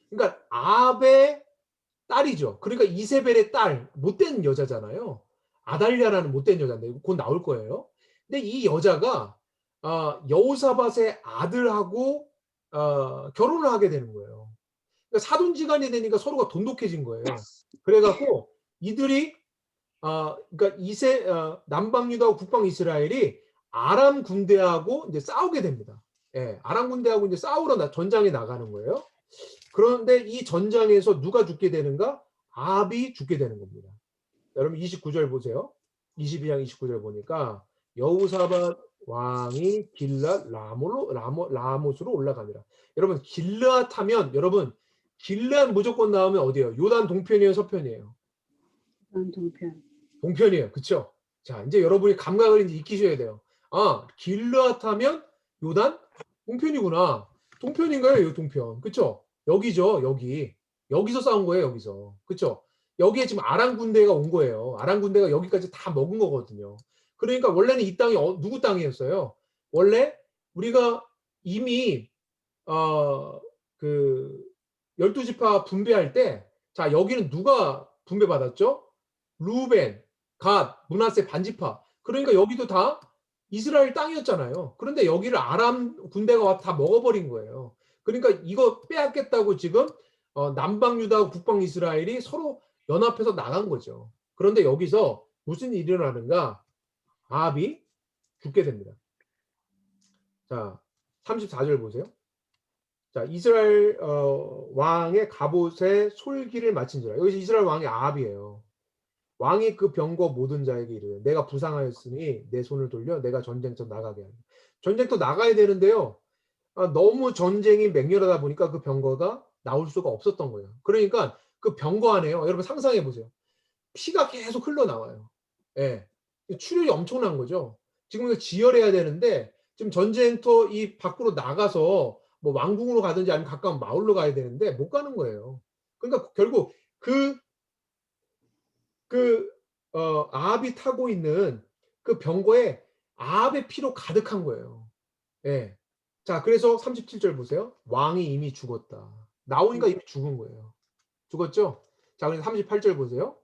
Speaker 1: 그러니까 아합의 딸이죠. 그러니까 이세벨의 딸, 못된 여자잖아요. 아달랴라는 못된 여자인데 곧 나올 거예요. 근데 이 여자가 여호사밧의 아들하고 결혼을 하게 되는 거예요. 그러니까 사돈지간이 되니까 서로가 돈독해진 거예요. 그래갖고 이들이 그러니까 남방 유다와 북방 이스라엘이 아람 군대하고 이제 싸우게 됩니다. 예, 아람 군대하고 이제 싸우러 전장에 나가는 거예요. 그런데 이 전장에서 누가 죽게 되는가? 아합이 죽게 되는 겁니다. 여러분 29절 보세요. 22장 29절 보니까 여호사밧 왕이 길랏 라못으로 올라가니라. 여러분 길르앗 하면 여러분 길르앗 무조건 나오면 어디예요? 요단 동편이에요, 서편이에요?
Speaker 6: 동편.
Speaker 1: 동편이에요. 그렇죠? 자, 이제 여러분이 감각을 이제 익히셔야 돼요. 길르앗 하면 요단 동편이구나. 동편인가요? 이 동편. 그렇죠? 여기죠. 여기서 싸운 거예요. 여기서. 그렇죠? 여기에 지금 아람 군대가 온 거예요. 아람 군대가 여기까지 다 먹은 거거든요. 그러니까 원래는 이 땅이 누구 땅이었어요? 원래 우리가 이미 그 12지파 분배할 때, 자, 여기는 누가 분배받았죠? 루벤, 갓, 므낫세 반지파. 그러니까 여기도 다 이스라엘 땅이었잖아요. 그런데 여기를 아람 군대가 와서 다 먹어버린 거예요. 그러니까 이거 빼앗겠다고 지금 남방 유다와 북방 이스라엘이 서로 연합해서 나간 거죠. 그런데 여기서 무슨 일이 일어나는가? 아합이 죽게 됩니다. 자, 34절 보세요. 자, 이스라엘 왕의 갑옷에 솔기를 마친지라. 여기서 이스라엘 왕이 아합이에요. 왕이 그 병거 모든 자에게 이르되 내가 부상하였으니 내 손을 돌려 내가 전쟁터 나가게 하라. 전쟁터 나가야 되는데요. 너무 전쟁이 맹렬하다 보니까 그 병거가 나올 수가 없었던 거예요. 그러니까 그 병거 안에요. 여러분 상상해 보세요. 피가 계속 흘러나와요. 예. 출혈이 엄청난 거죠. 지금 지혈해야 되는데 지금 전쟁터 이 밖으로 나가서 뭐 왕궁으로 가든지 아니면 가까운 마을로 가야 되는데 못 가는 거예요. 그러니까 결국 아합이 타고 있는 그 병거에 아합의 피로 가득한 거예요. 예. 자, 그래서 37절 보세요. 왕이 이미 죽었다. 나오니까 이미 죽은 거예요. 죽었죠? 자, 그래서 38절 보세요.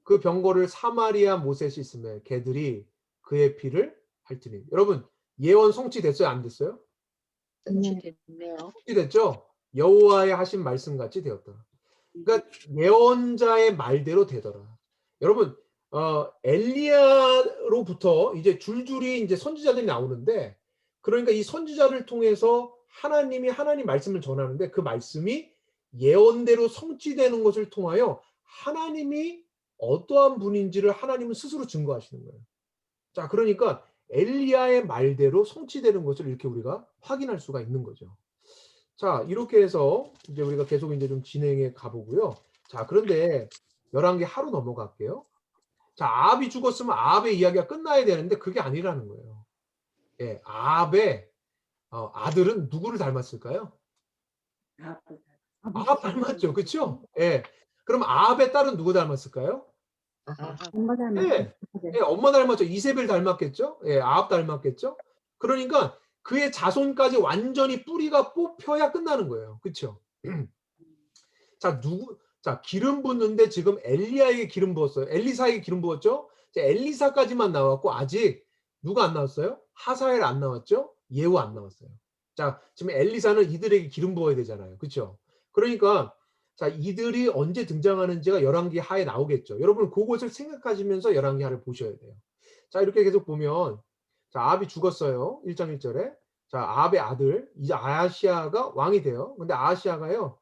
Speaker 1: 그 병거를 사마리아 모셋이 있으며 개들이 그의 피를 핥으니. 여러분, 예언 성취됐어요? 안 됐어요?
Speaker 7: 됐네요.
Speaker 1: 성취됐죠? 여호와의 하신 말씀 같이 되었다. 그러니까 예언자의 말대로 되더라. 여러분, 엘리야로부터 이제 줄줄이 이제 선지자들이 나오는데, 그러니까 이 선지자를 통해서 하나님이 하나님 말씀을 전하는데 그 말씀이 예언대로 성취되는 것을 통하여 하나님이 어떠한 분인지를 하나님은 스스로 증거하시는 거예요. 자, 그러니까 엘리야의 말대로 성취되는 것을 이렇게 우리가 확인할 수가 있는 거죠. 자, 이렇게 해서 이제 우리가 계속 이제 좀 진행해 가보고요. 자, 그런데 11개 하루 넘어갈게요. 자, 아합이 죽었으면 아합의 이야기가 끝나야 되는데 그게 아니라는 거예요. 예, 아합의 아들은 누구를 닮았을까요? 아합 닮았죠. 그렇죠? 예. 그럼 아합의 딸은 누구 닮았을까요?
Speaker 6: 엄마 닮았어.
Speaker 1: 예. 예, 엄마 닮았죠. 이세벨 닮았겠죠? 예, 아합 닮았겠죠? 그러니까 그의 자손까지 완전히 뿌리가 뽑혀야 끝나는 거예요. 그렇죠? 자, 기름 붓는데 지금 엘리야에게 기름 부었어요. 엘리사에게 기름 부었죠? 이제 엘리사까지만 나왔고 아직 누가 안 나왔어요? 하사엘 안 나왔죠? 예후 안 나왔어요. 자, 지금 엘리사는 이들에게 기름 부어야 되잖아요. 그렇죠? 그러니까 자, 이들이 언제 등장하는지가 11개 하에 나오겠죠. 여러분 그것을 생각하시면서 11개 하를 보셔야 돼요. 자, 이렇게 계속 보면 자, 아합이 죽었어요. 1장 1절에. 자, 아합의 아들 이제 아하시아가 왕이 돼요. 근데 아하시아가요.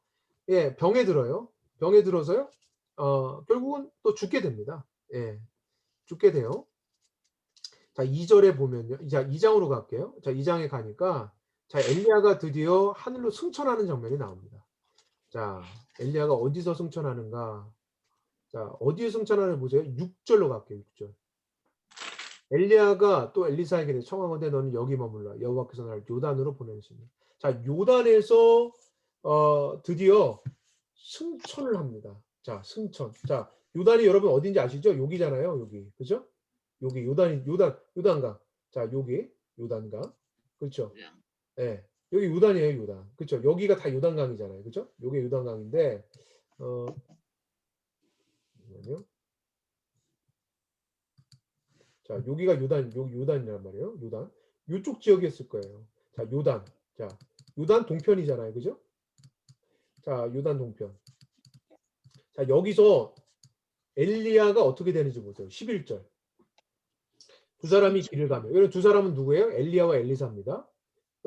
Speaker 1: 예, 병에 들어요. 병에 들어서요. 결국은 또 죽게 됩니다. 예. 죽게 돼요. 자, 2절에 보면요. 자, 2장으로 갈게요. 자, 2장에 가니까 자, 엘리야가 드디어 하늘로 승천하는 장면이 나옵니다. 자, 엘리야가 어디서 승천하는가? 자, 어디에 승천하는 보세요. 6절로 갈게요. 6절. 엘리야가 또 엘리사에게 청하건대 너는 여기 머물라. 여호와께서 나를 요단으로 보내시니. 자, 요단에서 드디어 승천을 합니다. 자, 승천. 자, 요단이 여러분 어딘지 아시죠? 여기잖아요. 여기. 그죠? 여기 요단강. 자, 여기 요단강. 그렇죠? 예. 네. 여기 요단이에요, 요단. 그렇죠? 여기가 다 요단강이잖아요. 그렇죠? 요게 요단강인데 잠시만요. 자, 여기가 요단, 여기 요단이란 말이에요. 요단. 요쪽 지역이었을 거예요. 자, 요단. 자, 요단 동편이잖아요. 그죠? 자, 요단 동편. 자, 여기서 엘리야가 어떻게 되는지 보세요. 11절. 두 사람이 길을 가며. 여러분 두 사람은 누구예요? 엘리야와 엘리사입니다.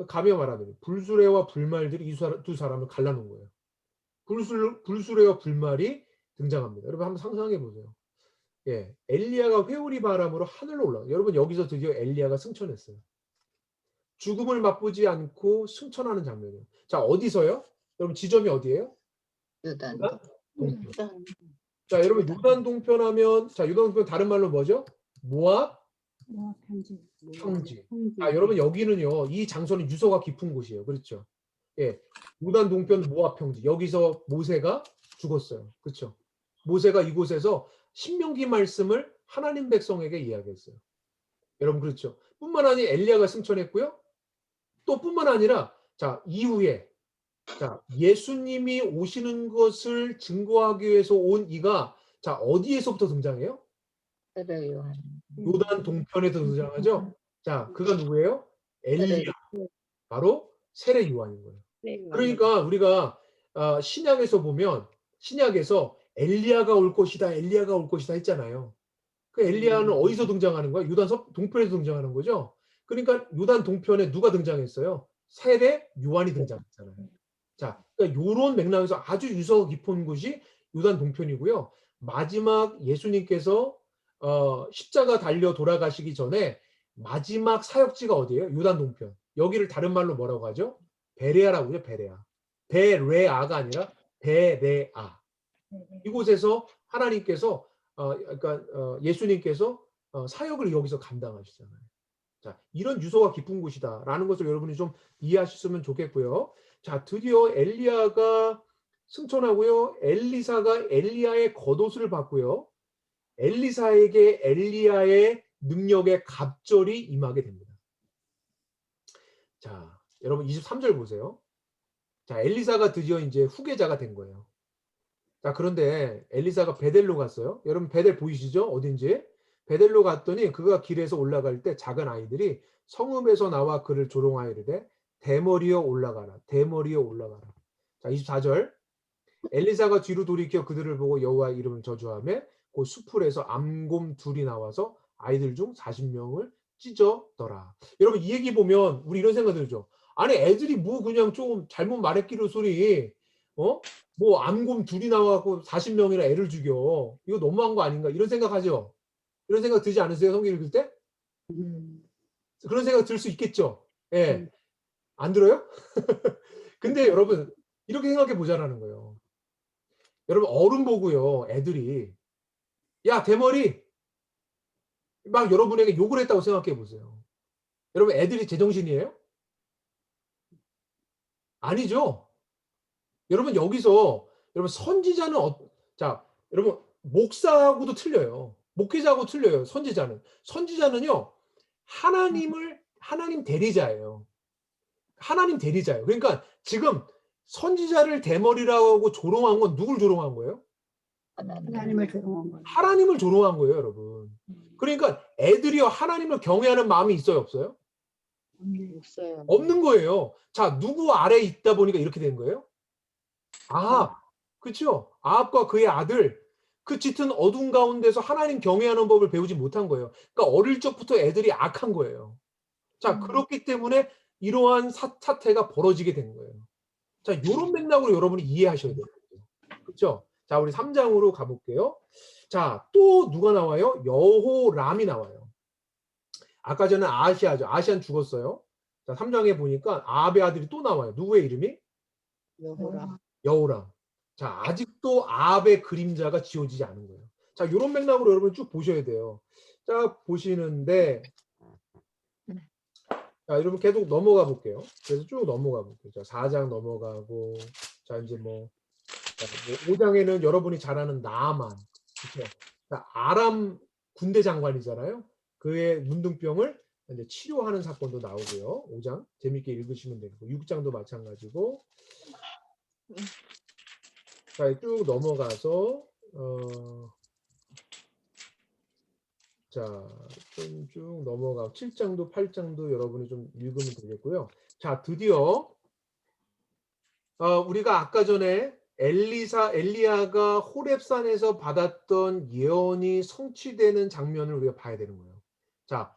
Speaker 1: 가며 말하더니 불수레와 불말들이 두 사람을 갈라놓은 거예요. 불수레와 불말이 등장합니다. 여러분 한번 상상해 보세요. 예, 엘리야가 회오리 바람으로 하늘로 올라. 여러분 여기서 드디어 엘리야가 승천했어요. 죽음을 맛보지 않고 승천하는 장면이에요. 자, 어디서요? 여러분 지점이 어디예요?
Speaker 2: 요단.
Speaker 1: 요단 동편.
Speaker 7: 일단
Speaker 1: 자, 여러분 요단 동편하면 자, 요단 동편 다른 말로 뭐죠? 모압
Speaker 6: 편지.
Speaker 1: 평지.
Speaker 6: 편지.
Speaker 1: 아, 여러분 여기는요. 이 장소는 유서가 깊은 곳이에요. 그렇죠? 예. 요단 동편 모압 평지. 여기서 모세가 죽었어요. 그렇죠? 모세가 이곳에서 신명기 말씀을 하나님 백성에게 이야기했어요. 여러분 그렇죠? 뿐만 아니라 엘리야가 승천했고요. 또 뿐만 아니라 자, 이후에 자, 예수님이 오시는 것을 증거하기 위해서 온 이가 자, 어디에서부터 등장해요?
Speaker 2: 세례 요한.
Speaker 1: 요단 동편에서 등장하죠. 자, 그가 누구예요? 엘리야. 바로 세례 요한인 거예요. 그러니까 우리가 신약에서 보면 신약에서 엘리야가 올 것이다, 엘리야가 올 것이다 했잖아요. 그 엘리야는 어디서 등장하는 거야? 요단 동편에서 등장하는 거죠. 그러니까 요단 동편에 누가 등장했어요? 세례 요한이 등장했잖아요. 자, 그러니까 이런 맥락에서 아주 유서 깊은 곳이 요단 동편이고요. 마지막 예수님께서 십자가 달려 돌아가시기 전에 마지막 사역지가 어디예요? 요단 동편. 여기를 다른 말로 뭐라고 하죠? 베레아라고 하죠. 베레아. 베레아가 아니라 베레아. 이곳에서 하나님께서 그러니까 예수님께서 사역을 여기서 감당하시잖아요. 자, 이런 유서가 깊은 곳이다라는 것을 여러분이 좀 이해하셨으면 좋겠고요. 자, 드디어 엘리야가 승천하고요. 엘리사가 엘리야의 겉옷을 받고요. 엘리사에게 엘리야의 능력의 갑절이 임하게 됩니다. 자, 여러분 23절 보세요. 자, 엘리사가 드디어 이제 후계자가 된 거예요. 자, 그런데 엘리사가 베델로 갔어요. 여러분 베델 보이시죠? 어딘지? 베델로 갔더니 그가 길에서 올라갈 때 작은 아이들이 성읍에서 나와 그를 조롱하여 이르되 대머리여 올라가라. 대머리여 올라가라. 자, 24절. 엘리사가 뒤로 돌이켜 그들을 보고 여호와의 이름을 저주하며 그 수풀에서 암곰 둘이 나와서 아이들 중 40명을 찢었더라. 여러분 이 얘기 보면 우리 이런 생각 들죠. 아니 애들이 뭐 그냥 조금 잘못 말했기로 소리 뭐 암곰 둘이 나와갖고 40명이나 애를 죽여. 이거 너무한 거 아닌가 이런 생각하죠. 이런 생각 들지 않으세요? 성경 읽을 때? 그런 생각 들 수 있겠죠. 예. 안 들어요? 근데 여러분 이렇게 생각해 보자라는 거예요. 여러분 어른 보고요. 애들이 야 대머리 막 여러분에게 욕을 했다고 생각해 보세요. 여러분 애들이 제정신이에요? 아니죠. 여러분 여기서 여러분 선지자는 자 여러분 목사하고도 틀려요. 목회자하고 틀려요. 선지자는요 하나님 대리자예요. 하나님 대리자예요. 그러니까 지금 선지자를 대머리라고 하고 조롱한 건 누굴 조롱한 거예요?
Speaker 6: 하나님을 조롱한 거예요.
Speaker 1: 하나님을 조롱한 거예요, 여러분. 그러니까 애들이요 하나님을 경외하는 마음이 있어요, 없어요?
Speaker 7: 없어요.
Speaker 1: 없는 거예요. 자, 누구 아래에 있다 보니까 이렇게 된 거예요? 아합, 그렇죠? 아합과 그의 아들, 그 짙은 어둠 가운데서 하나님 경외하는 법을 배우지 못한 거예요. 그러니까 어릴 적부터 애들이 악한 거예요. 자, 그렇기 때문에 이러한 사태가 벌어지게 된 거예요. 자, 이런 맥락으로 여러분이 이해하셔야 돼요. 그렇죠? 자, 우리 3장으로 가볼게요. 자, 또 누가 나와요? 여호람이 나와요. 아까 전에 아시아죠. 아시아는 죽었어요. 자, 3장에 보니까 아합의 아들이 또 나와요. 누구의 이름이?
Speaker 7: 여호라.
Speaker 1: 여호람. 자, 아직도 아합의 그림자가 지워지지 않은 거예요. 자, 이런 맥락으로 여러분 쭉 보셔야 돼요. 자, 보시는데 자, 여러분 계속 넘어가 볼게요. 그래서 쭉 넘어가 볼게요. 자, 4장 넘어가고 자, 이제 뭐 5장에는 여러분이 잘 아는 나아만. 그렇죠? 자, 아람 군대 장관이잖아요. 그의 문둥병을 이제 치료하는 사건도 나오고요. 5장 재밌게 읽으시면 되고 6장도 마찬가지고. 자, 쭉 넘어가서 자, 좀 쭉 넘어가 7장도 8장도 여러분이 좀 읽으면 되겠고요. 자, 드디어 우리가 아까 전에 엘리야가 호렙산에서 받았던 예언이 성취되는 장면을 우리가 봐야 되는 거예요. 자,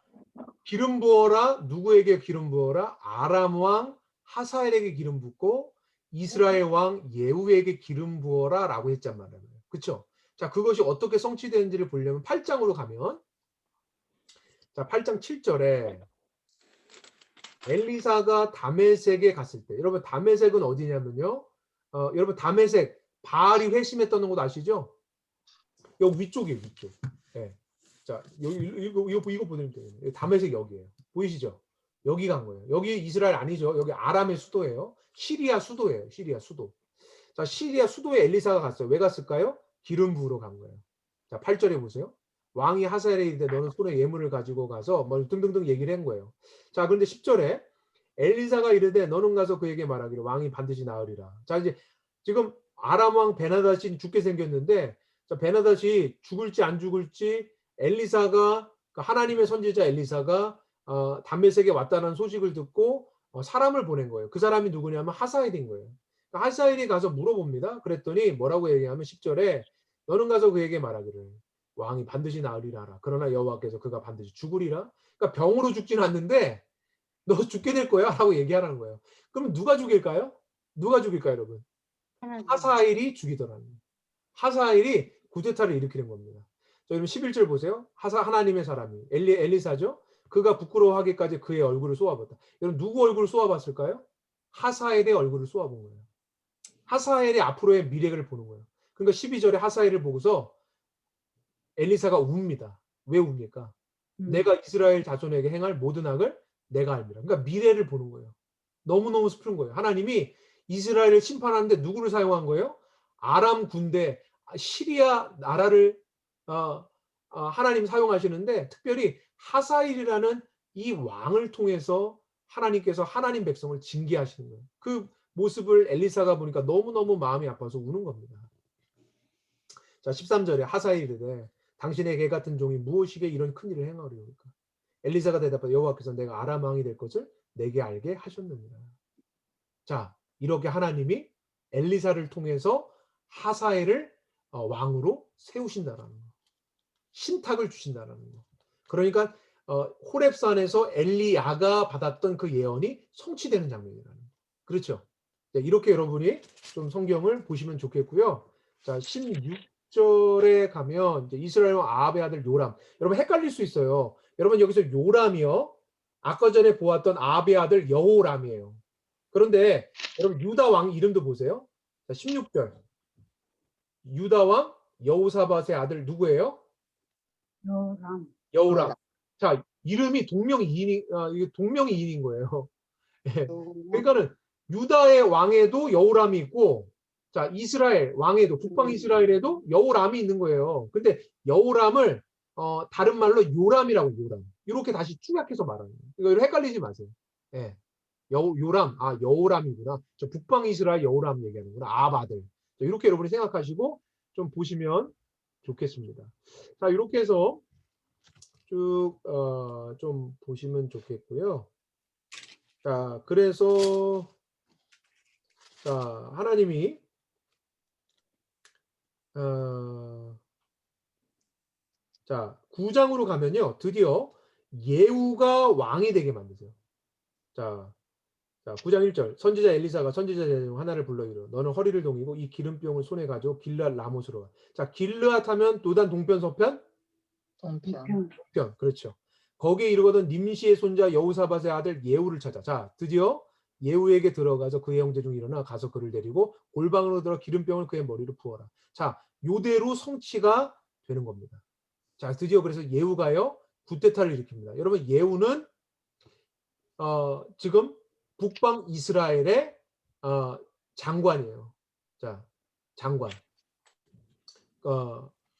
Speaker 1: 기름 부어라. 누구에게 기름 부어라? 아람 왕 하사엘에게 기름 붓고 이스라엘 왕 예후에게 기름 부어라 라고 했단 말이에요. 그렇죠? 자, 그것이 어떻게 성취되는지를 보려면 8장으로 가면, 자, 8장 7절에 엘리사가 다메섹에 갔을 때, 여러분 다메섹은 어디냐면요, 여러분 다메섹 바알이 회심했던 곳 아시죠? 여기 위쪽이에요, 위쪽. 네. 자, 여기 이거 보시면 돼요. 다메섹 여기예요. 보이시죠? 여기 간 거예요. 여기 이스라엘 아니죠? 여기 아람의 수도예요. 시리아 수도예요. 시리아 수도. 자, 시리아 수도에 엘리사가 갔어요. 왜 갔을까요? 기름 부으러 간 거예요. 자, 8절에 보세요. 왕이 하사엘에 이르되 너는 손에 예물을 가지고 가서 뭐 등등등 얘기를 한 거예요. 자, 그런데 10절에 엘리사가 이르되 너는 가서 그에게 말하기를 왕이 반드시 나으리라. 자, 이제 지금 아람 왕 베나닷이 죽게 생겼는데, 자, 베나닷이 죽을지 안 죽을지 엘리사가, 하나님의 선지자 엘리사가 담메섹에 왔다는 소식을 듣고 사람을 보낸 거예요. 그 사람이 누구냐면 하사엘인 거예요. 그러니까 하사엘이 가서 물어봅니다. 그랬더니 뭐라고 얘기하면 10절에 너는 가서 그에게 말하기를 왕이 반드시 나으리라 하라. 그러나 여호와께서 그가 반드시 죽으리라. 그러니까 병으로 죽지는 않는데 너 죽게 될 거야 라고 얘기하라는 거예요. 그럼 누가 죽일까요? 누가 죽일까요, 여러분? 하사엘이 죽이더라는 거예요. 하사엘이 구데타를 일으키는 겁니다. 자, 여러분 11절 보세요. 하나님의 사람이 엘리사죠. 그가 부끄러워하기까지 그의 얼굴을 쏘아봤다. 여러분 누구 얼굴을 쏘아봤을까요? 하사엘의 얼굴을 쏘아본 거예요. 하사엘의 앞으로의 미래를 보는 거예요. 그러니까 12절에 하사엘을 보고서 엘리사가 웁니다. 왜 웁니까? 내가 이스라엘 자손에게 행할 모든 악을 내가 알미라. 그러니까 미래를 보는 거예요. 너무너무 슬픈 거예요. 하나님이 이스라엘을 심판하는데 누구를 사용한 거예요? 아람 군대, 시리아 나라를 하나님 사용하시는데 특별히 하사엘이라는 이 왕을 통해서 하나님께서 하나님 백성을 징계하시는 거예요. 그 모습을 엘리사가 보니까 너무너무 마음이 아파서 우는 겁니다. 자, 13절에 하사엘이 이르되 당신의 개 같은 종이 무엇이게 이런 큰일을 행하리오까? 엘리사가 대답하되 여호와께서 내가 아람 왕이 될 것을 내게 알게 하셨느니라. 자, 이렇게 하나님이 엘리사를 통해서 하사엘을 왕으로 세우신다라는 거. 신탁을 주신다라는 거. 그러니까 호렙산에서 엘리야가 받았던 그 예언이 성취되는 장면이라는 거. 그렇죠? 자, 이렇게 여러분이 좀 성경을 보시면 좋겠고요. 자, 16절에 가면 이제 이스라엘 왕 아합의 아들 요람. 여러분 헷갈릴 수 있어요. 여러분 여기서 요람이요, 아까 전에 보았던 아합의 아들 여호람이에요. 그런데 여러분 유다 왕 이름도 보세요. 자, 16절. 유다 왕 여호사밧의 아들 누구예요? 여호람. 자, 이름이 동명이인인 거예요. 그러니까는 유다의 왕에도 여호람이 있고, 자, 이스라엘 왕에도, 북방 이스라엘에도 여호람이 있는 거예요. 근데 여호람을 다른 말로 요람이라고, 요람. 이렇게 다시 축약해서 말하는 거예요. 이거 헷갈리지 마세요. 예. 요람, 여호람이구나. 저 북방 이스라엘 여호람 얘기하는구나. 아바들. 이렇게 여러분이 생각하시고 좀 보시면 좋겠습니다. 자, 이렇게 해서 쭉 좀 보시면 좋겠고요. 자, 그래서 자, 하나님이 자, 9장으로 가면요, 드디어 예후가 왕이 되게 만드세요. 자, 9장 1절. 선지자 엘리사가 선지자 중 하나를 불러 이르 너는 허리를 동이고 이 기름병을 손에 가지고 길르앗 라못으로 가. 자, 길르앗 하면 도단 동편 서편? 동편. 그렇죠. 거기에 이르거든 님시의 손자 여호사밧의 아들 예후를 찾아. 자, 드디어 예후에게 들어가서 그의 형제 중 일어나 가서 그를 데리고 골방으로 들어 기름병을 그의 머리로 부어라. 자, 요대로 성취가 되는 겁니다. 자, 드디어 그래서 예후가요 구테타를 일으킵니다. 여러분 예후는 지금 북방 이스라엘의 장관이에요. 자, 장관.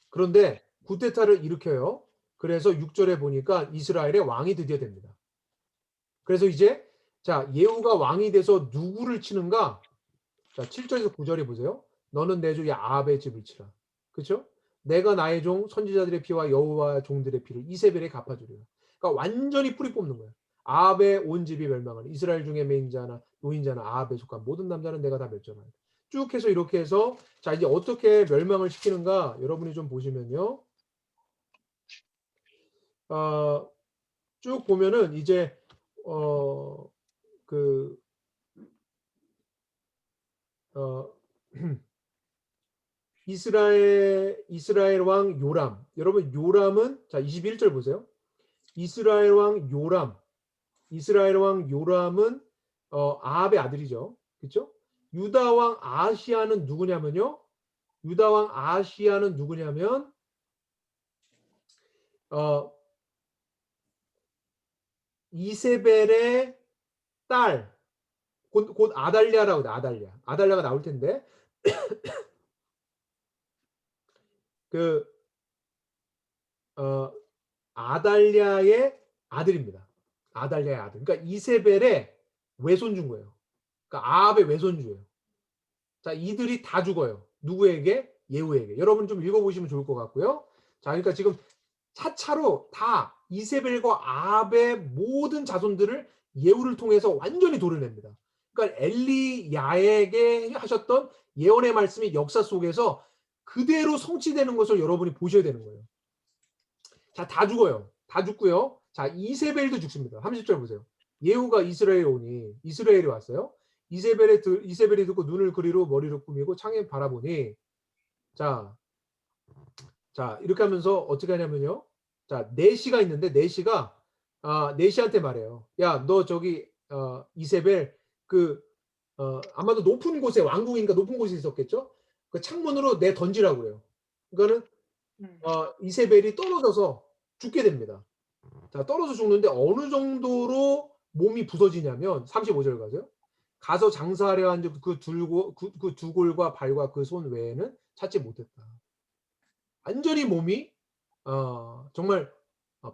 Speaker 1: 그런데 구테타를 일으켜요. 그래서 6절에 보니까 이스라엘의 왕이 드디어 됩니다. 그래서 이제 자, 예후가 왕이 돼서 누구를 치는가? 자, 7절에서 9절에 보세요. 너는 내 주 아합의 집을 치라. 그렇죠? 내가 나의 종 선지자들의 피와 여호와 종들의 피를 이세벨에 갚아주리라. 그러니까 완전히 뿌리 뽑는 거예요. 아합의 온 집이 멸망하는 이스라엘 중에 맹자나 노인자나 아합에 속한 모든 남자는 내가 다 멸절하리라. 쭉 해서 이렇게 해서 자, 이제 어떻게 멸망을 시키는가 여러분이 좀 보시면요. 쭉 보면은 이제 이스라엘 왕 요람. 여러분 요람은 자 21절 보세요. 이스라엘 왕 요람은 아합의 아들이죠. 그렇죠? 유다 왕 아하시야는 누구냐면요. 이세벨의 딸, 곧 아달랴라고 돼. 아달랴가 나올 텐데 아달랴의 아들입니다. 아달랴의 아들. 그러니까 이세벨의 외손주인 거예요. 그러니까 아합의 외손주예요. 자, 이들이 다 죽어요. 누구에게? 예후에게. 여러분 좀 읽어보시면 좋을 것 같고요. 자, 그러니까 지금 차차로 다 이세벨과 아합의 모든 자손들을 예후를 통해서 완전히 도려냅니다. 그러니까 엘리야에게 하셨던 예언의 말씀이 역사 속에서 그대로 성취되는 것을 여러분이 보셔야 되는 거예요. 자, 다 죽어요. 다 죽고요. 자, 이세벨도 죽습니다. 30절 보세요. 예후가 이스라엘에 오니 이스라엘에 왔어요. 이세벨이 듣고 눈을 그리로 머리를 꾸미고 창에 바라보니 자 이렇게 하면서 어떻게 하냐면요. 자, 네시가 있는데 네시가 네시한테 말해요. 야, 너 저기 이세벨 아마도 높은 곳에 왕궁이니까 높은 곳에 있었겠죠. 그 창문으로 내 던지라고 그래요. 그러니까는 이세벨이 떨어져서 죽게 됩니다. 자, 떨어져 죽는데 어느 정도로 몸이 부서지냐면 35절 가세요. 가서 장사하려 한 그 두 골과 발과 그 손 외에는 찾지 못했다. 완전히 몸이 정말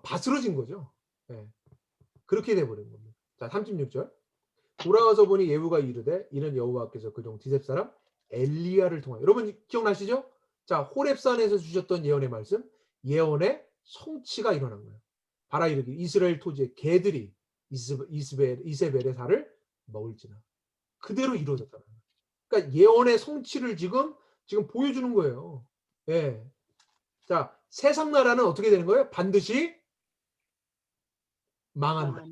Speaker 1: 바스러진 거죠. 네. 그렇게 돼버린 겁니다. 자, 36절. 돌아와서 보니 예후가 이르되 이는 여호와께서 그종 디셉 사람 엘리야를 통하여. 여러분 기억나시죠? 자, 호렙산에서 주셨던 예언의 말씀, 예언의 성취가 일어난 거예요. 바라 이르기 이스라엘 토지의 개들이 이세벨의 살을 먹을지나. 그대로 이루어졌다. 그러니까 예언의 성취를 지금 보여주는 거예요. 예. 자, 세상 나라는 어떻게 되는 거예요? 반드시 망한다.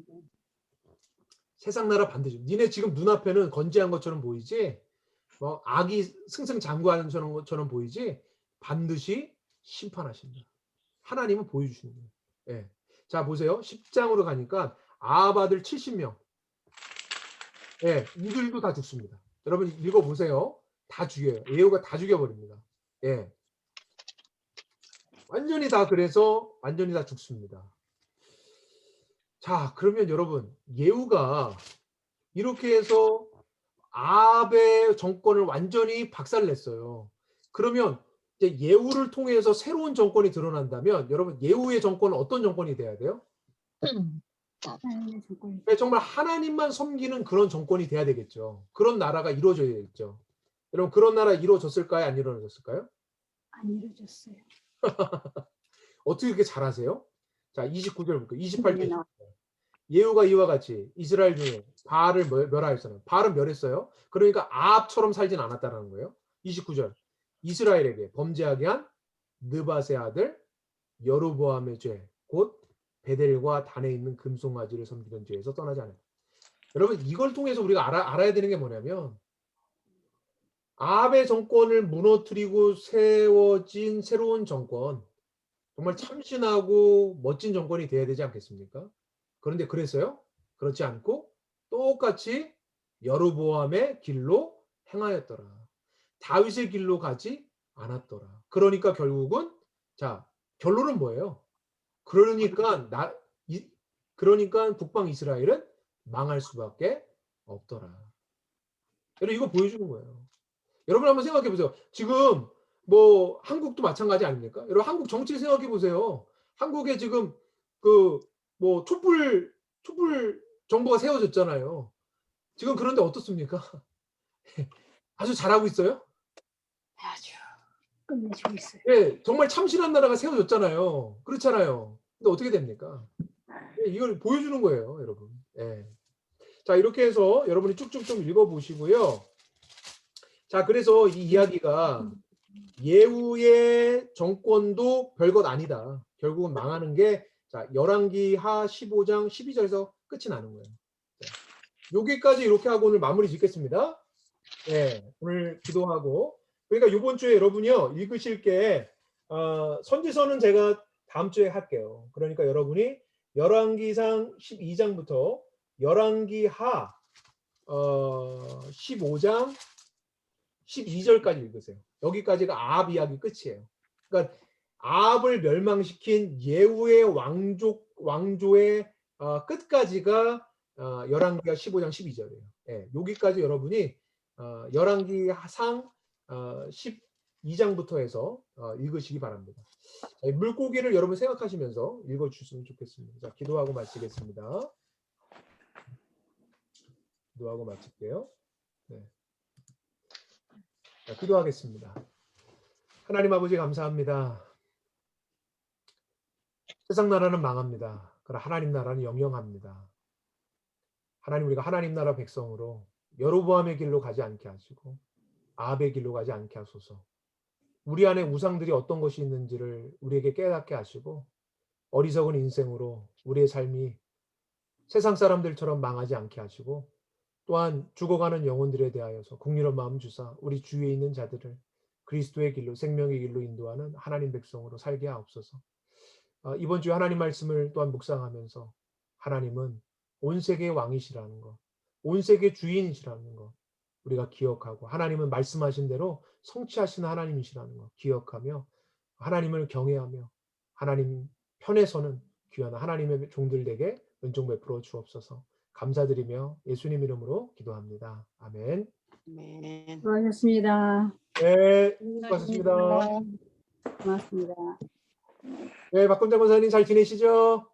Speaker 1: 세상 나라 반드시. 니네 지금 눈앞에는 건재한 것처럼 보이지, 악이 승승장구하는 것처럼 보이지, 반드시 심판하신다. 하나님은 보여주시는 거예요. 예. 자, 보세요. 10장으로 가니까 아합 아들 70명. 예, 이들도 다 죽습니다. 여러분 읽어보세요. 다 죽여요. 예후가 다 죽여버립니다. 예. 완전히 다 죽습니다. 자, 그러면 여러분 예후가 이렇게 해서 아합의 정권을 완전히 박살냈어요. 그러면 이제 예후를 통해서 새로운 정권이 드러난다면 여러분 예후의 정권은 어떤 정권이 돼야 돼요? 정말 하나님만 섬기는 그런 정권이 돼야 되겠죠. 그런 나라가 이루어져야겠죠. 여러분 그런 나라 이루어졌을까요? 안 이루어졌을까요?
Speaker 6: 안 이루어졌어요.
Speaker 1: 어떻게 그렇게 잘하세요? 자, 29절 볼게요. 28절. 예후가 이와 같이 이스라엘 중에 바알을 멸하였어요. 바알은 멸했어요. 그러니까 아합처럼 살진 않았다는 거예요. 29절. 이스라엘에게 범죄하게 한 느밧의 아들 여로보암의 죄, 곧 베델과 단에 있는 금송아지를 섬기던 죄에서 떠나지 않았다. 여러분 이걸 통해서 우리가 알아야 되는 게 뭐냐면 아합의 정권을 무너뜨리고 세워진 새로운 정권, 정말 참신하고 멋진 정권이 돼야 되지 않겠습니까? 그런데 그랬어요? 그렇지 않고 똑같이 여로보암의 길로 행하였더라. 다윗의 길로 가지 않았더라. 그러니까 결국은 자, 결론은 뭐예요? 그러니까 북방 이스라엘은 망할 수밖에 없더라. 여러분 이거 보여주는 거예요. 여러분 한번 생각해 보세요. 지금 뭐 한국도 마찬가지 아닙니까? 여러분 한국 정치 생각해 보세요. 한국에 지금 촛불 정부가 세워졌잖아요. 지금 그런데 어떻습니까? 아주 잘하고 있어요?
Speaker 6: 아주 끝내주고 있어요.
Speaker 1: 예, 정말 참신한 나라가 세워졌잖아요. 그렇잖아요. 근데 어떻게 됩니까? 예, 이걸 보여주는 거예요, 여러분. 예. 자, 이렇게 해서 여러분이 쭉쭉 좀 읽어보시고요. 자, 그래서 이 이야기가 예후의 정권도 별것 아니다. 결국은 망하는 게 자, 열왕기하 15장 12절에서 끝이 나는 거예요. 자, 여기까지 이렇게 하고 오늘 마무리 짓겠습니다. 예, 오늘 기도하고 그러니까 이번 주에 여러분이요 읽으실 게 선지서는 제가 다음 주에 할게요. 그러니까 여러분이 열왕기상 12장부터 열왕기하 15장 12절까지 읽으세요. 여기까지가 아합 이야기 끝이에요. 그러니까 아합을 멸망시킨 예후의 왕조의 끝까지가 열왕기하 15장 12절이에요. 예, 여기까지 여러분이 열왕기상 12장부터 해서 읽으시기 바랍니다. 자, 물고기를 여러분 생각하시면서 읽어주시면 좋겠습니다. 자, 기도하고 마치겠습니다. 기도하고 마칠게요. 네. 자, 기도하겠습니다. 하나님 아버지 감사합니다. 세상 나라는 망합니다. 그러나 하나님 나라는 영영합니다. 하나님 우리가 하나님 나라 백성으로 여로보암의 길로 가지 않게 하시고 아합의 길로 가지 않게 하소서. 우리 안에 우상들이 어떤 것이 있는지를 우리에게 깨닫게 하시고 어리석은 인생으로 우리의 삶이 세상 사람들처럼 망하지 않게 하시고 또한 죽어가는 영혼들에 대하여서 긍휼한 마음 주사 우리 주위에 있는 자들을 그리스도의 길로 생명의 길로 인도하는 하나님 백성으로 살게 하옵소서. 이번 주에 하나님 말씀을 또한 묵상하면서 하나님은 온 세계의 왕이시라는 것, 온 세계의 주인이시라는 것 우리가 기억하고 하나님은 말씀하신 대로 성취하시는 하나님이시라는 것 기억하며 하나님을 경외하며 하나님 편에 서는 귀한 하나님의 종들에게 은총 베풀어 주옵소서. 감사드리며 예수님 이름으로 기도합니다. 아멘.
Speaker 7: 아멘.
Speaker 6: 수고하셨습니다.
Speaker 1: 네, 수고하셨습니다.
Speaker 6: 고맙습니다.
Speaker 1: 네, 박금자 권사님 잘 지내시죠?